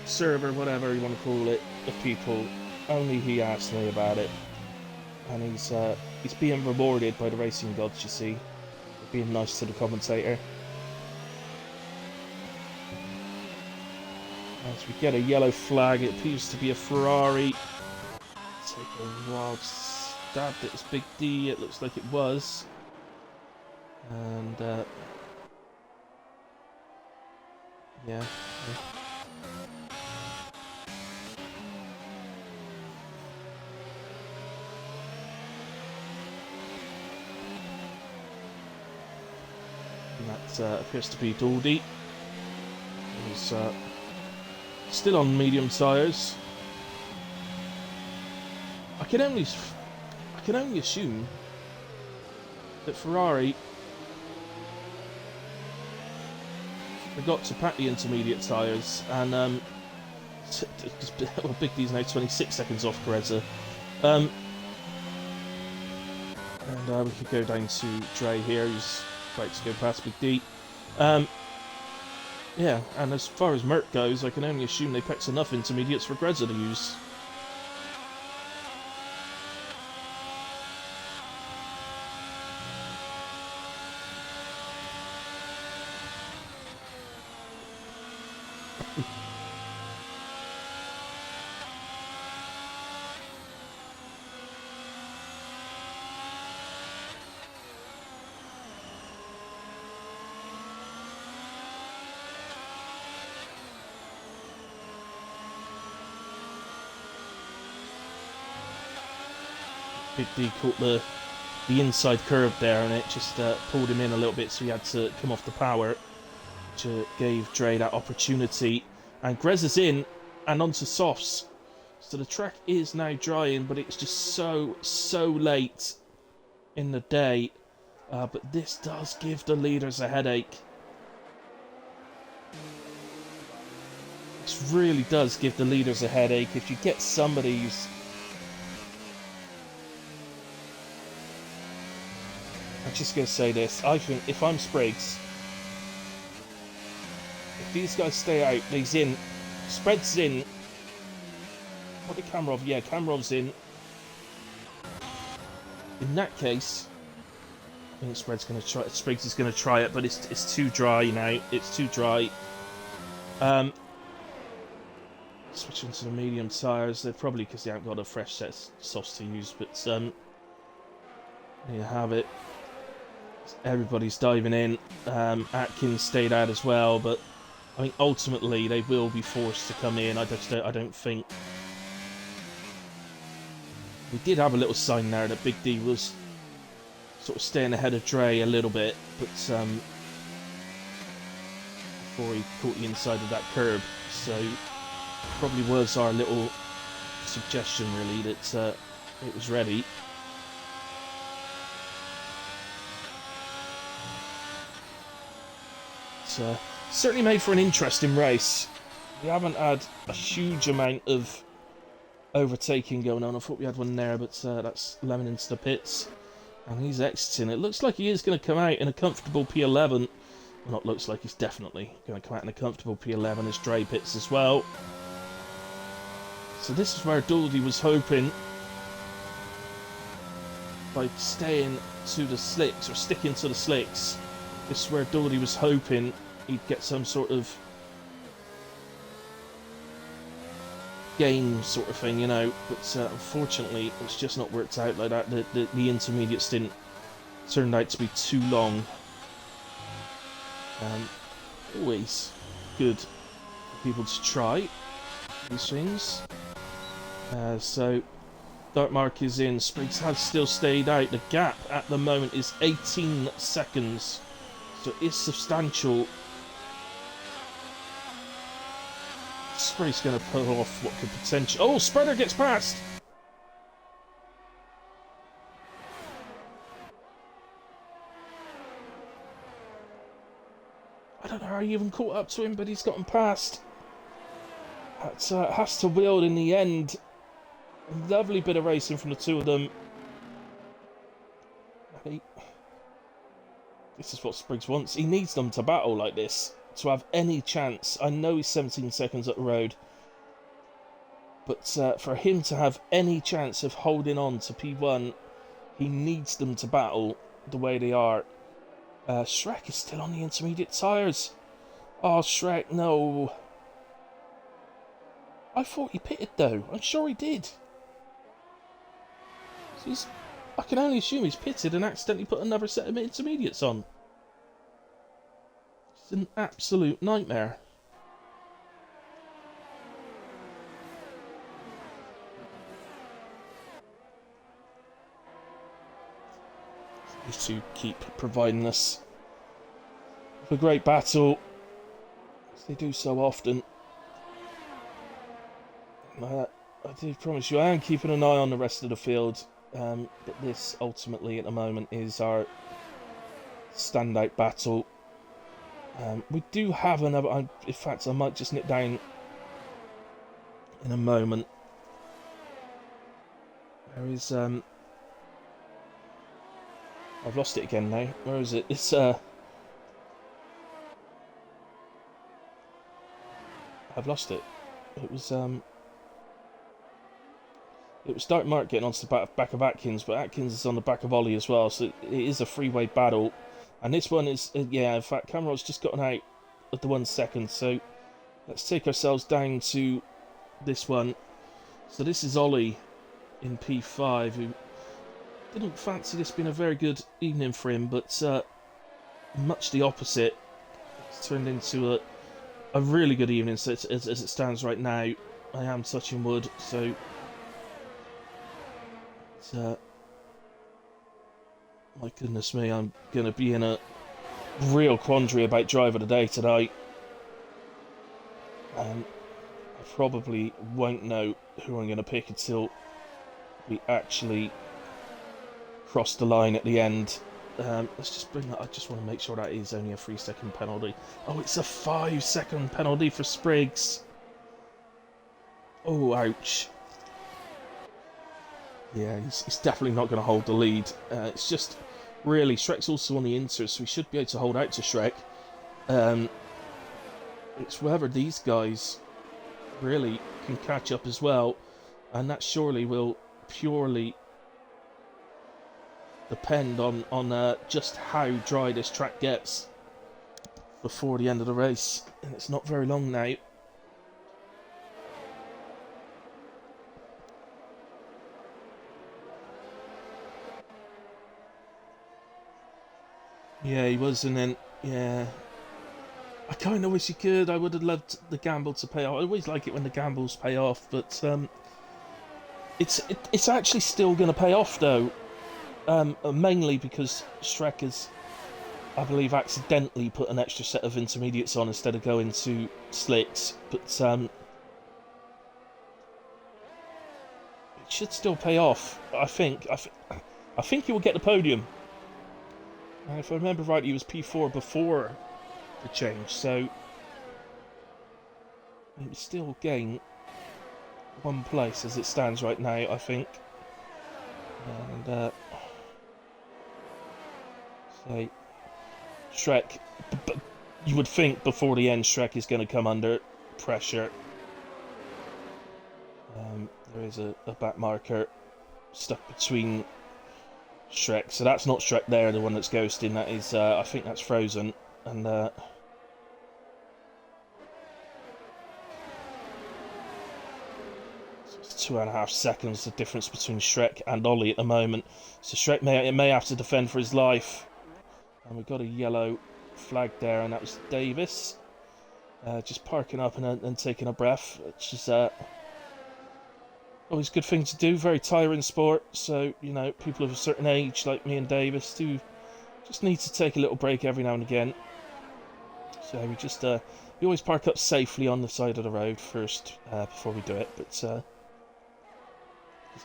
server, whatever you want to call it, of people. Only he asked me about it. And he's being rewarded by the racing gods, you see, being nice to the commentator. As we get a yellow flag, it appears to be a Ferrari. Take a wild stab at this Big D, it looks like it was. And, yeah. That appears to be Daldy. He's still on medium tyres. I can only assume that Ferrari forgot to pack the intermediate tyres, and well, Big D's now 26 seconds off Pereza. And we could go down to Dre here, who's about to go past Big D. Yeah, and as far as Merc goes, I can only assume they picked enough intermediates for Greza to use. Big D caught the inside curve there, and it just pulled him in a little bit, so he had to come off the power, which gave Dre that opportunity. And Greza's in and onto softs, so the track is now drying, but it's just so late in the day. But this does give the leaders a headache. This really does give the leaders a headache. If you get somebody who's... I'm just going to say this. I think if I'm Spriggs, if these guys stay out, he's in. Spread's in. What did Kamarov? Yeah, Kamarov's in. In that case, I think Spriggs is going to try it, but it's too dry now. It's too dry. switching to the medium tyres. They're probably because they haven't got a fresh set of softs to use, but there you have it. Everybody's diving in. Atkins stayed out as well, but I think ultimately they will be forced to come in. I don't think. We did have a little sign there that Big D was sort of staying ahead of Dre a little bit, but before he caught the inside of that curb, so probably was our little suggestion really that it was ready. It's certainly made for an interesting race. We haven't had a huge amount of overtaking going on. I thought we had one there, but that's Lemon into the pits. And he's exiting. It looks like he is going to come out in a comfortable P11. Well, not looks like, he's definitely going to come out in a comfortable P11 as Dre pits as well. So this is where Daldy was hoping, by staying to the slicks, or sticking to the slicks, this is where Daldy was hoping he'd get some sort of game sort of thing, you know, but unfortunately it's just not worked out like that. The intermediate stint turned out to be too long. Always good for people to try these things. So Dark Mark is in. Spriggs has still stayed out. The gap at the moment is 18 seconds, so it's substantial. Spray's going to pull off what could potentially... Oh, Spreader gets past! I don't know how he even caught up to him, but he's gotten past. That has to wield in the end. Lovely bit of racing from the two of them. This is what Spriggs wants. He needs them to battle like this to have any chance. I know he's 17 seconds up the road, but for him to have any chance of holding on to P1, he needs them to battle the way they are. Shrek is still on the intermediate tyres. Oh, Shrek, no. I thought he pitted though. I'm sure he did. So I can only assume he's pitted and accidentally put another set of intermediates on. It's an absolute nightmare. These two keep providing us with a great battle, as they do so often. I do promise you I am keeping an eye on the rest of the field, but this ultimately at the moment is our standout battle. We do have another... in fact, I might just nip down in a moment. There is... I've lost it again now. Where is it? It's... I've lost it. It was... It was Dark Mark getting onto the back of Atkins, but Atkins is on the back of Ollie as well, so it is a three-way battle. And this one is, yeah, in fact, Cameron's just gotten out at the 1 second, so let's take ourselves down to this one. So this is Ollie in P5, who didn't fancy this being a very good evening for him, but much the opposite. It's turned into a really good evening, so as it stands right now. I am touching wood, so... my goodness me, I'm going to be in a real quandary about driver of the day tonight. I probably won't know who I'm going to pick until we actually cross the line at the end. Let's just bring that. I just want to make sure that is only a 3-second penalty. Oh, it's a 5-second penalty for Spriggs. Oh, ouch. Yeah, he's definitely not going to hold the lead. It's just, really, Shrek's also on the inter, so we should be able to hold out to Shrek. It's whether these guys really can catch up as well, and that surely will purely depend on just how dry this track gets before the end of the race. And it's not very long now. Yeah, he was, and then yeah, I kind of wish he could. I would have loved the gamble to pay off. I always like it when the gambles pay off, but it's actually still going to pay off though. Mainly because Shrek has, I believe, accidentally put an extra set of intermediates on instead of going to slicks, but it should still pay off. I think. I think he will get the podium. If I remember right, he was P4 before the change, so he will still gain one place as it stands right now, I think. And so Shrek, you would think before the end Shrek is going to come under pressure. There is a back marker stuck between Shrek, so that's not Shrek there, the one that's ghosting, that is, I think that's Frozen, and so it's 2.5 seconds the difference between Shrek and Ollie at the moment, so Shrek may have to defend for his life, and we've got a yellow flag there, and that was Davis, just parking up and taking a breath, which is always a good thing to do, very tiring sport, so, you know, people of a certain age, like me and Davis, do just need to take a little break every now and again. So we just, we always park up safely on the side of the road first, before we do it, but, just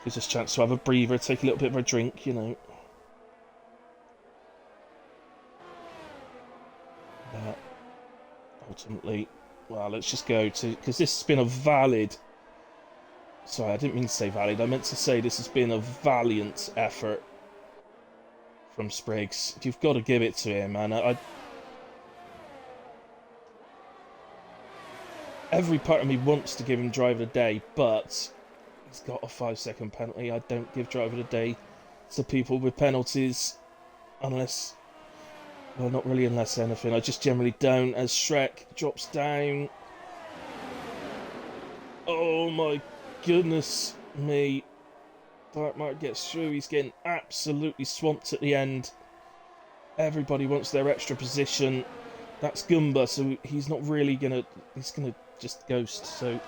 gives us a chance to have a breather, take a little bit of a drink, you know. Ultimately, well, let's just go to, because this has been a valid, sorry, I didn't mean to say valid. I meant to say this has been a valiant effort from Spriggs. You've got to give it to him, man. Every part of me wants to give him driver of the day, but he's got a 5-second penalty. I don't give driver of the day to people with penalties unless, well, not really unless anything. I just generally don't. As Shrek drops down. Oh my goodness me. Dark Mark gets through. He's getting absolutely swamped at the end. Everybody wants their extra position. That's Goomba, so he's not really gonna. He's gonna just ghost. So, not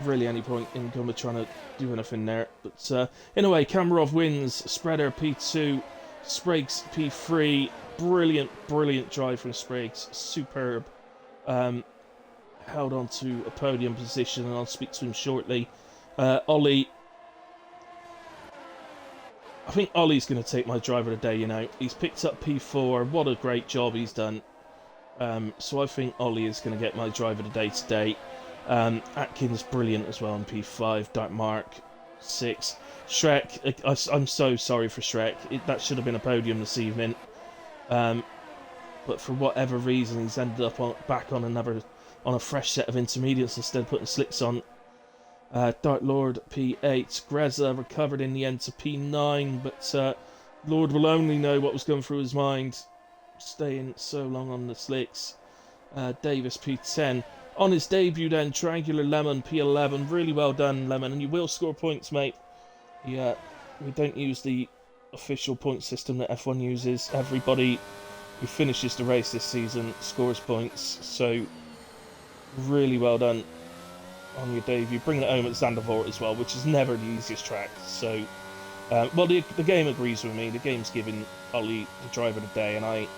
really any point in Goomba trying to do anything there. But anyway, Kamarov wins. Spreader P2. Spriggs P3. Brilliant, brilliant drive from Spriggs. Superb. Held on to a podium position, and I'll speak to him shortly. Ollie, I think Ollie's going to take my driver of the day, you know. He's picked up P4, what a great job he's done. So I think Ollie is going to get my driver of the day today. Atkins, brilliant as well on P5, Dark Mark, 6. Shrek, I'm so sorry for Shrek. That should have been a podium this evening. But for whatever reason, he's ended up back on a fresh set of intermediates instead of putting slicks on. Dark Lord P8. Greza recovered in the end to P9, but Lord will only know what was going through his mind, staying so long on the slicks. Davis P10. On his debut then, Triangular Lemon P11. Really well done, Lemon, and you will score points, mate. Yeah, we don't use the official point system that F1 uses. Everybody who finishes the race this season scores points, so really well done on your debut, bringing it home at Zandvoort as well, which is never the easiest track. So, well, the game agrees with me. The game's giving Ollie the driver of the day, and I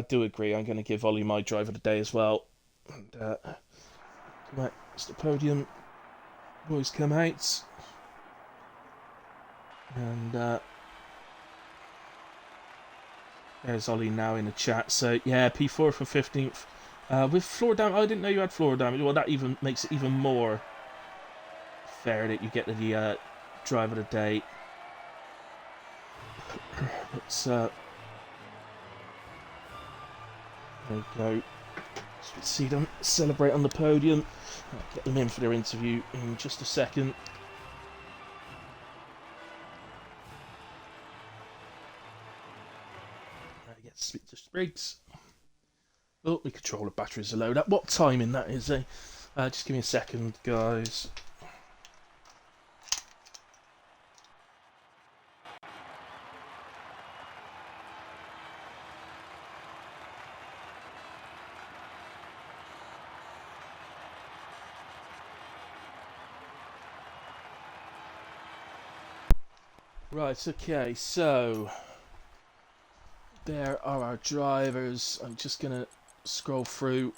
do agree. I'm going to give Ollie my driver of the day as well. And come out, it's the podium. Boys come out, and there's Ollie now in the chat. So yeah, P4 for 15th. With floor damage, I didn't know you had floor damage. Well, that even makes it even more fair that you get the driver of the day. Let's there you go. Let's see them celebrate on the podium. I'll get them in for their interview in just a second. I get to speak to Spriggs. Oh, the controller batteries are low. What timing that is, eh? Just give me a second, guys. Right, okay, so there are our drivers. I'm just gonna scroll through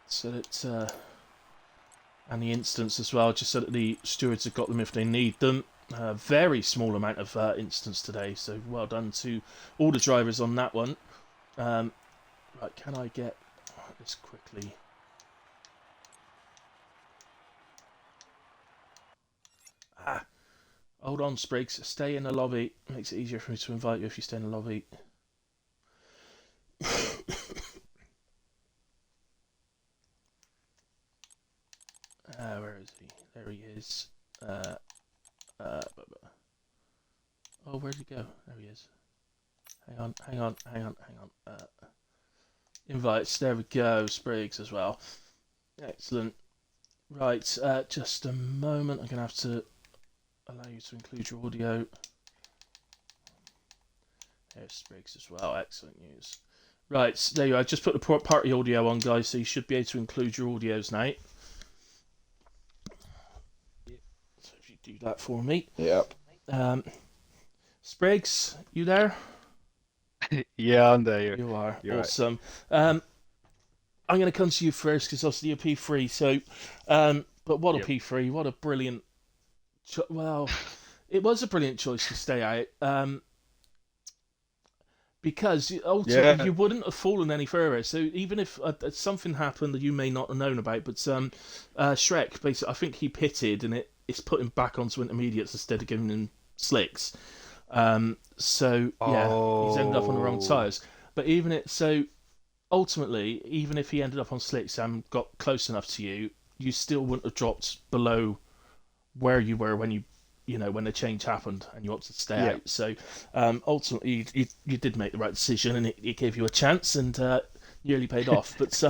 so that and the instance as well, just so that the stewards have got them if they need them. Very small amount of instance today, so well done to all the drivers on that one. Right, can I get this quickly? Ah, hold on, Spriggs. Stay in the lobby. Makes it easier for me to invite you if you stay in the lobby. Where is he? There he is. Uh, oh, where'd he go? There he is. Hang on. Invites. There we go. Spriggs as well. Excellent. Right, just a moment. I'm going to have to allow you to include your audio. There's Spriggs as well. Excellent news. Right, so there you are. I just put the party audio on, guys, so you should be able to include your audios now. So if you do that for me. Yep. Spriggs, you there? Yeah, I'm there. You are. You're Awesome. I'm going to come to you first because obviously you're P3. So, but what a Yep. P3! What a brilliant. Well, it was a brilliant choice to stay out. Because ultimately you wouldn't have fallen any further. So even if something happened that you may not have known about, but Shrek basically, I think he pitted and it's put him back onto intermediates instead of giving him slicks. So yeah, he's ended up on the wrong tyres. But ultimately, even if he ended up on slicks and got close enough to you, you still wouldn't have dropped below where you were when when the change happened and you opted to stay out. So ultimately, you did make the right decision, and it gave you a chance, and nearly paid off. But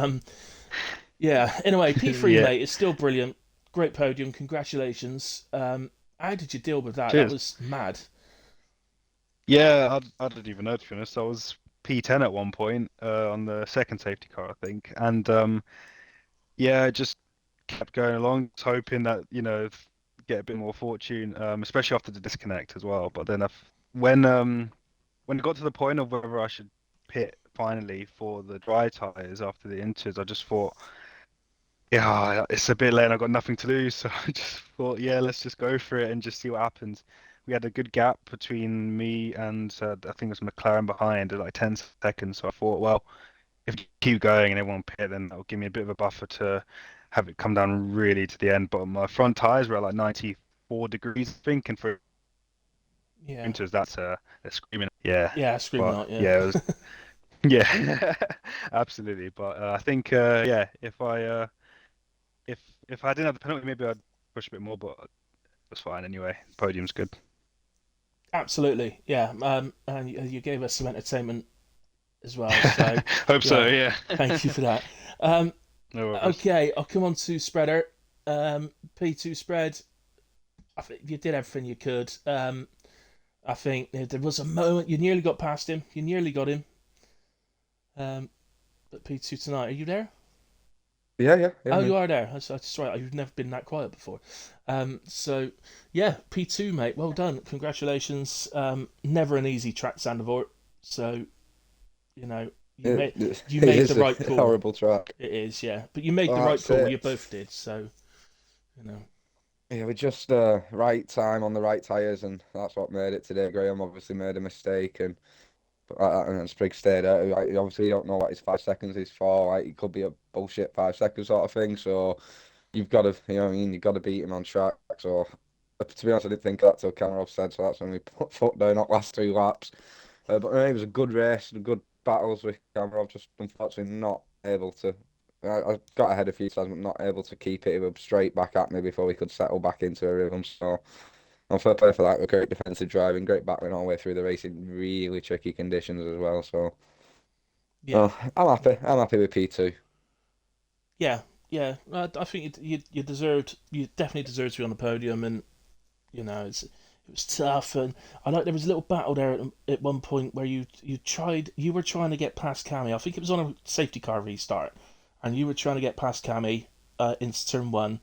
yeah. Anyway, P3 Yeah. mate, it's still brilliant. Great podium. Congratulations. How did you deal with that? Cheers. That was mad. Yeah, I didn't even know, to be honest. I was P10 at one point on the second safety car, I think, and yeah, I just kept going along, just hoping that get a bit more fortune, especially after the disconnect as well. But then when it got to the point of whether I should pit finally for the dry tires after the inters, I just thought, yeah, it's a bit late and I've got nothing to lose. So I just thought, yeah, let's just go for it and just see what happens. We had a good gap between me and I think it was McLaren behind at like 10 seconds. So I thought, well, if you keep going and everyone pit, then that'll give me a bit of a buffer to have it come down really to the end. But my front tires were at like 94 degrees, I think, and for Yeah. winters, that's they're screaming. Yeah, Yeah, screaming but out. Yeah. yeah, it was yeah, absolutely. But I think yeah, if I didn't have the penalty, maybe I'd push a bit more, but it was fine anyway. Podium's good. Absolutely. Yeah. And you gave us some entertainment as well. So Hope so, yeah, yeah. thank you for that. Um, No worries. okay, I'll come on to spreader. P2 spread. I think you did everything you could. I think there was a moment you nearly got past him. You nearly got him. But P2 tonight, are you there? Yeah. Oh, Man. you are there. That's right. You've never been that quiet before. So yeah, P2 mate, well done. Congratulations. Never an easy track, Zandvoort. So you know you It, made it you it made is the a right call. horrible track. It is, yeah. But you made the Well, right that's call. You it. both did. So you know. Yeah, we just right time on the right tires, and that's what made it today. Graham obviously made a mistake, and Spriggs stayed out. Like, obviously, you don't know what his 5 seconds is for. Like, it could be a bullshit 5 seconds sort of thing. So you've got to, what I mean, you've got to beat him on track. So to be honest, I didn't think of that till Cameron said. So that's when we put foot down, not last 2 laps. But it was a good race, good battles with Cameron. Just unfortunately not able to. I got ahead a few times, but not able to keep it. It was straight back at me before we could settle back into a rhythm. So, I'm fair play for that. Great defensive driving, great battling all the way through the race in really tricky conditions as well. So, Yeah, I'm happy. I'm happy with P2. yeah, yeah. I think you deserved. You definitely deserved to be on the podium, and it was tough. And I like there was a little battle there at one point where you were trying to get past Cammy. I think it was on a safety car restart, and you were trying to get past Cammy into turn one.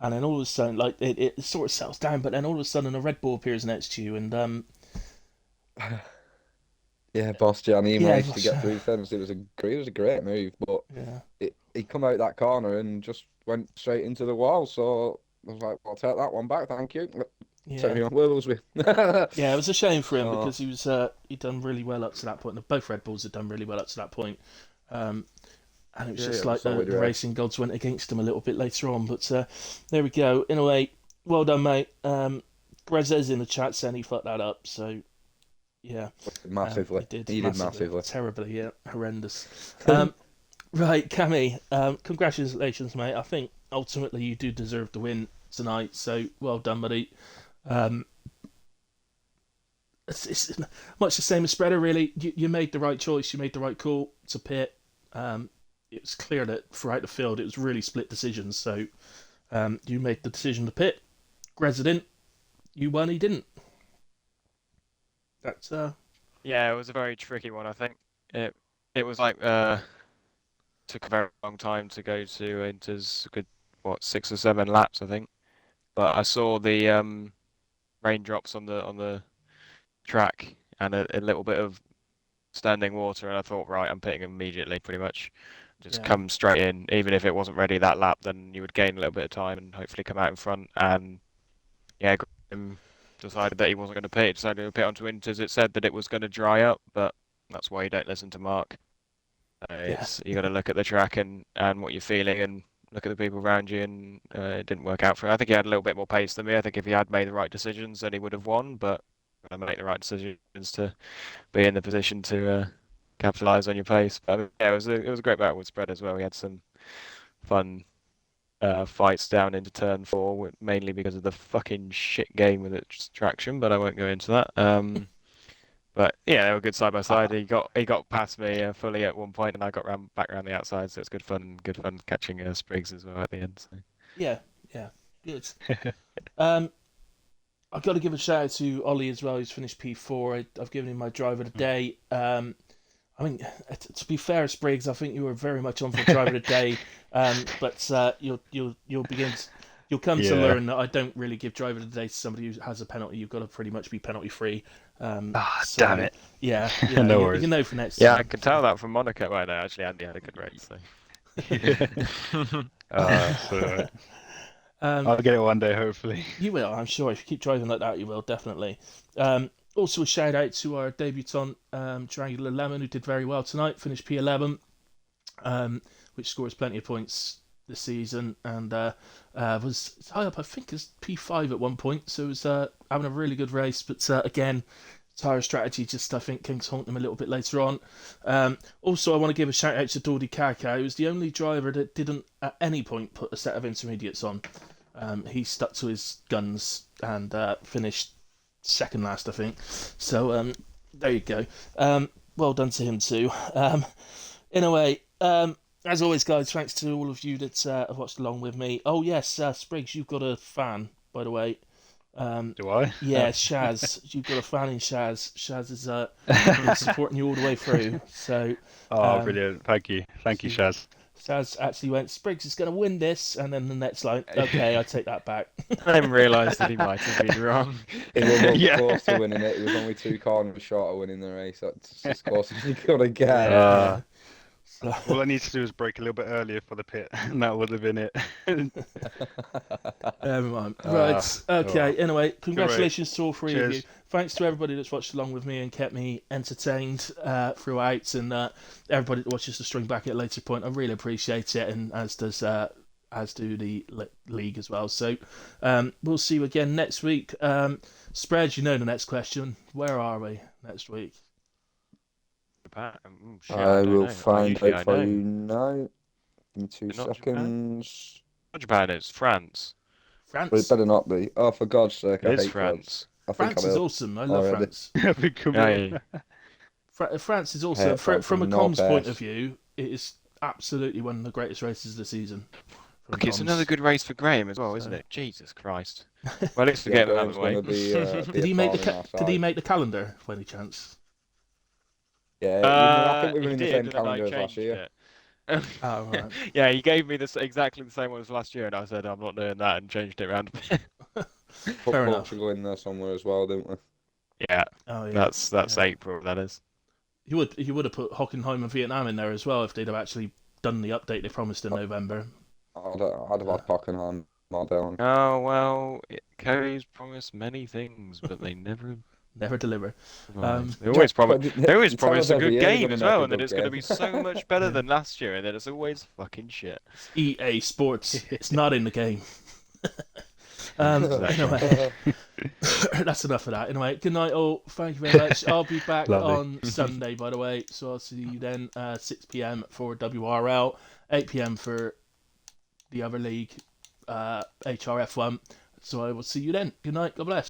and then all of a sudden, like it sort of settles down, but then all of a sudden a Red Bull appears next to you, and Yeah, Bastian, he yeah, managed to get through fence. It was a great move, but yeah, he come out that corner and just went straight into the wall. So I was like, I'll take that one back, thank you. Take yeah. me on wheels with. Yeah, it was a shame for him So because he'd done really well up to that point. Both Red Bulls had done really well up to that point. Um, and it was yeah, just it was like a the solid race. racing gods went against him a little bit later on. But there we go. In a way, well done, mate. Grez's in the chat saying he fucked that up. So yeah, Massively. he did. He did massively. Terribly, yeah, horrendous. Right, Cammy, congratulations, mate. I think ultimately you do deserve the win tonight. So well done, buddy. Um, it's much the same as Spreader, really. You made the right choice. You made the right call to pit. It was clear that throughout the field it was really split decisions. So you made the decision to pit. Grezza didn't. You won. He didn't. That's Yeah, it was a very tricky one. I think it was like took a very long time to go to Inter's good 6 or 7 laps, I think. But I saw the raindrops on the track and a little bit of standing water, and I thought, right, I'm pitting immediately, pretty much. Just yeah, come straight in, even if it wasn't ready that lap, then you would gain a little bit of time and hopefully come out in front. And yeah, Graham decided that he wasn't going to pit. He decided to pit onto Winters. It said that it was going to dry up, but that's why you don't listen to Mark. It's you got to look at the track and what you're feeling and look at the people around you, and it didn't work out for him. I think he had a little bit more pace than me. I think if he had made the right decisions, then he would have won. But got to make the right decisions to be in the position to capitalize on your pace. But yeah, it was a great battle with Spread as well. We had some fun fights down into turn 4, mainly because of the fucking shit game with its traction. But I won't go into that. But yeah, they were good side by side. He got past me fully at one point, and I got back around the outside. So it's good fun catching Spriggs as well at the end. So. yeah, good. I've got to give a shout out to Ollie as well. He's finished P4. I've given him my driver of the day. I mean, to be fair, Spriggs, I think you were very much on for driver of the day. But you'll come to learn that I don't really give driver of the day to somebody who has a penalty. You've got to pretty much be penalty free. So, damn it. Yeah, No you worries. know for next Yeah, time. I could tell that from Monaco. Well, no, actually, Andy had a good race. So. So, I'll get it one day, hopefully. You will, I'm sure. If you keep driving like that, you will, definitely. Also, a shout out to our debutant, Triangular Lemon, who did very well tonight, finished P11, which scores plenty of points this season, and was high up, I think, as P5 at one point, so was having a really good race, but again, tyre strategy just, I think, came to haunt him a little bit later on. Also, I want to give a shout out to Dordy Kaka, who was the only driver that didn't at any point put a set of intermediates on. He stuck to his guns and finished second last, I think. So there you go. Well done to him too. In a way, as always, guys, thanks to all of you that have watched along with me. Oh yes, Spriggs, you've got a fan, by the way. Do I? Yeah, Shaz. You've got a fan in Shaz. Shaz is been supporting you all the way through. So. Brilliant! Thank you, Shaz. Shaz actually went, Spriggs is going to win this, and then the next line, okay, I take that back. I didn't realise that he might have been wrong. He was close to winning it. He was only 2 corners short of winning the race. That's as close as he could have get. Yeah. So, All I need to do is brake a little bit earlier for the pit, and that would have been it. never mind. Right, okay, anyway, congratulations to all 3 of Cheers. you. Thanks to everybody that's watched along with me and kept me entertained throughout, and everybody that watches the string back at a later point. I really appreciate it, and as do the league as well. So we'll see you again next week. Spread, you know the next question. Where are we next week? Shit, I don't will know. find Usually out for know. you now. Give me 2 Not Japan? seconds. Not Japan, it's France. But it France. better not be. Oh, for God's sake, I It is hate France. I think France I is will. awesome. I love already. France. Yeah, France is awesome. Hate France From a with no comms point pace. of view, it is absolutely one of the greatest races of the season. From Look, it's comms. another good race for Graham as well, isn't So- it? Jesus Christ. Well, at least we Yeah, get him out of Graham's the way. gonna be, Did he make the thorn in our Did he side. make the calendar by any chance? Yeah, I think we were He in the did, same and then I calendar as last changed year. it. Oh, right. Yeah, he gave me this exactly the same one as last year, and I said I'm not doing that, and changed it around a bit. Put Fair enough. Portugal in there somewhere as well, didn't we? Yeah, Oh, yeah. that's Yeah. April. That is. He would have put Hockenheim and Vietnam in there as well if they'd have actually done the update they promised in November. I'd have had Hockenheim more down. Oh well, Cody's promised many things, but they never. Never deliver. Provide. They always but promise. They always they tell promise us a every good year they're game gonna as make well, a and then good it's going to game. be so much better Yeah. than last year, and then it's always fucking shit. EA Sports. It's not in the game. Exactly. Anyway, that's enough of that. Anyway, good night all. Thank you very much. I'll be back Lovely. on Sunday, by the way. So I'll see you then. 6 p.m. for WRL, 8 p.m. for the other league, HRF1. So I will see you then. Good night. God bless.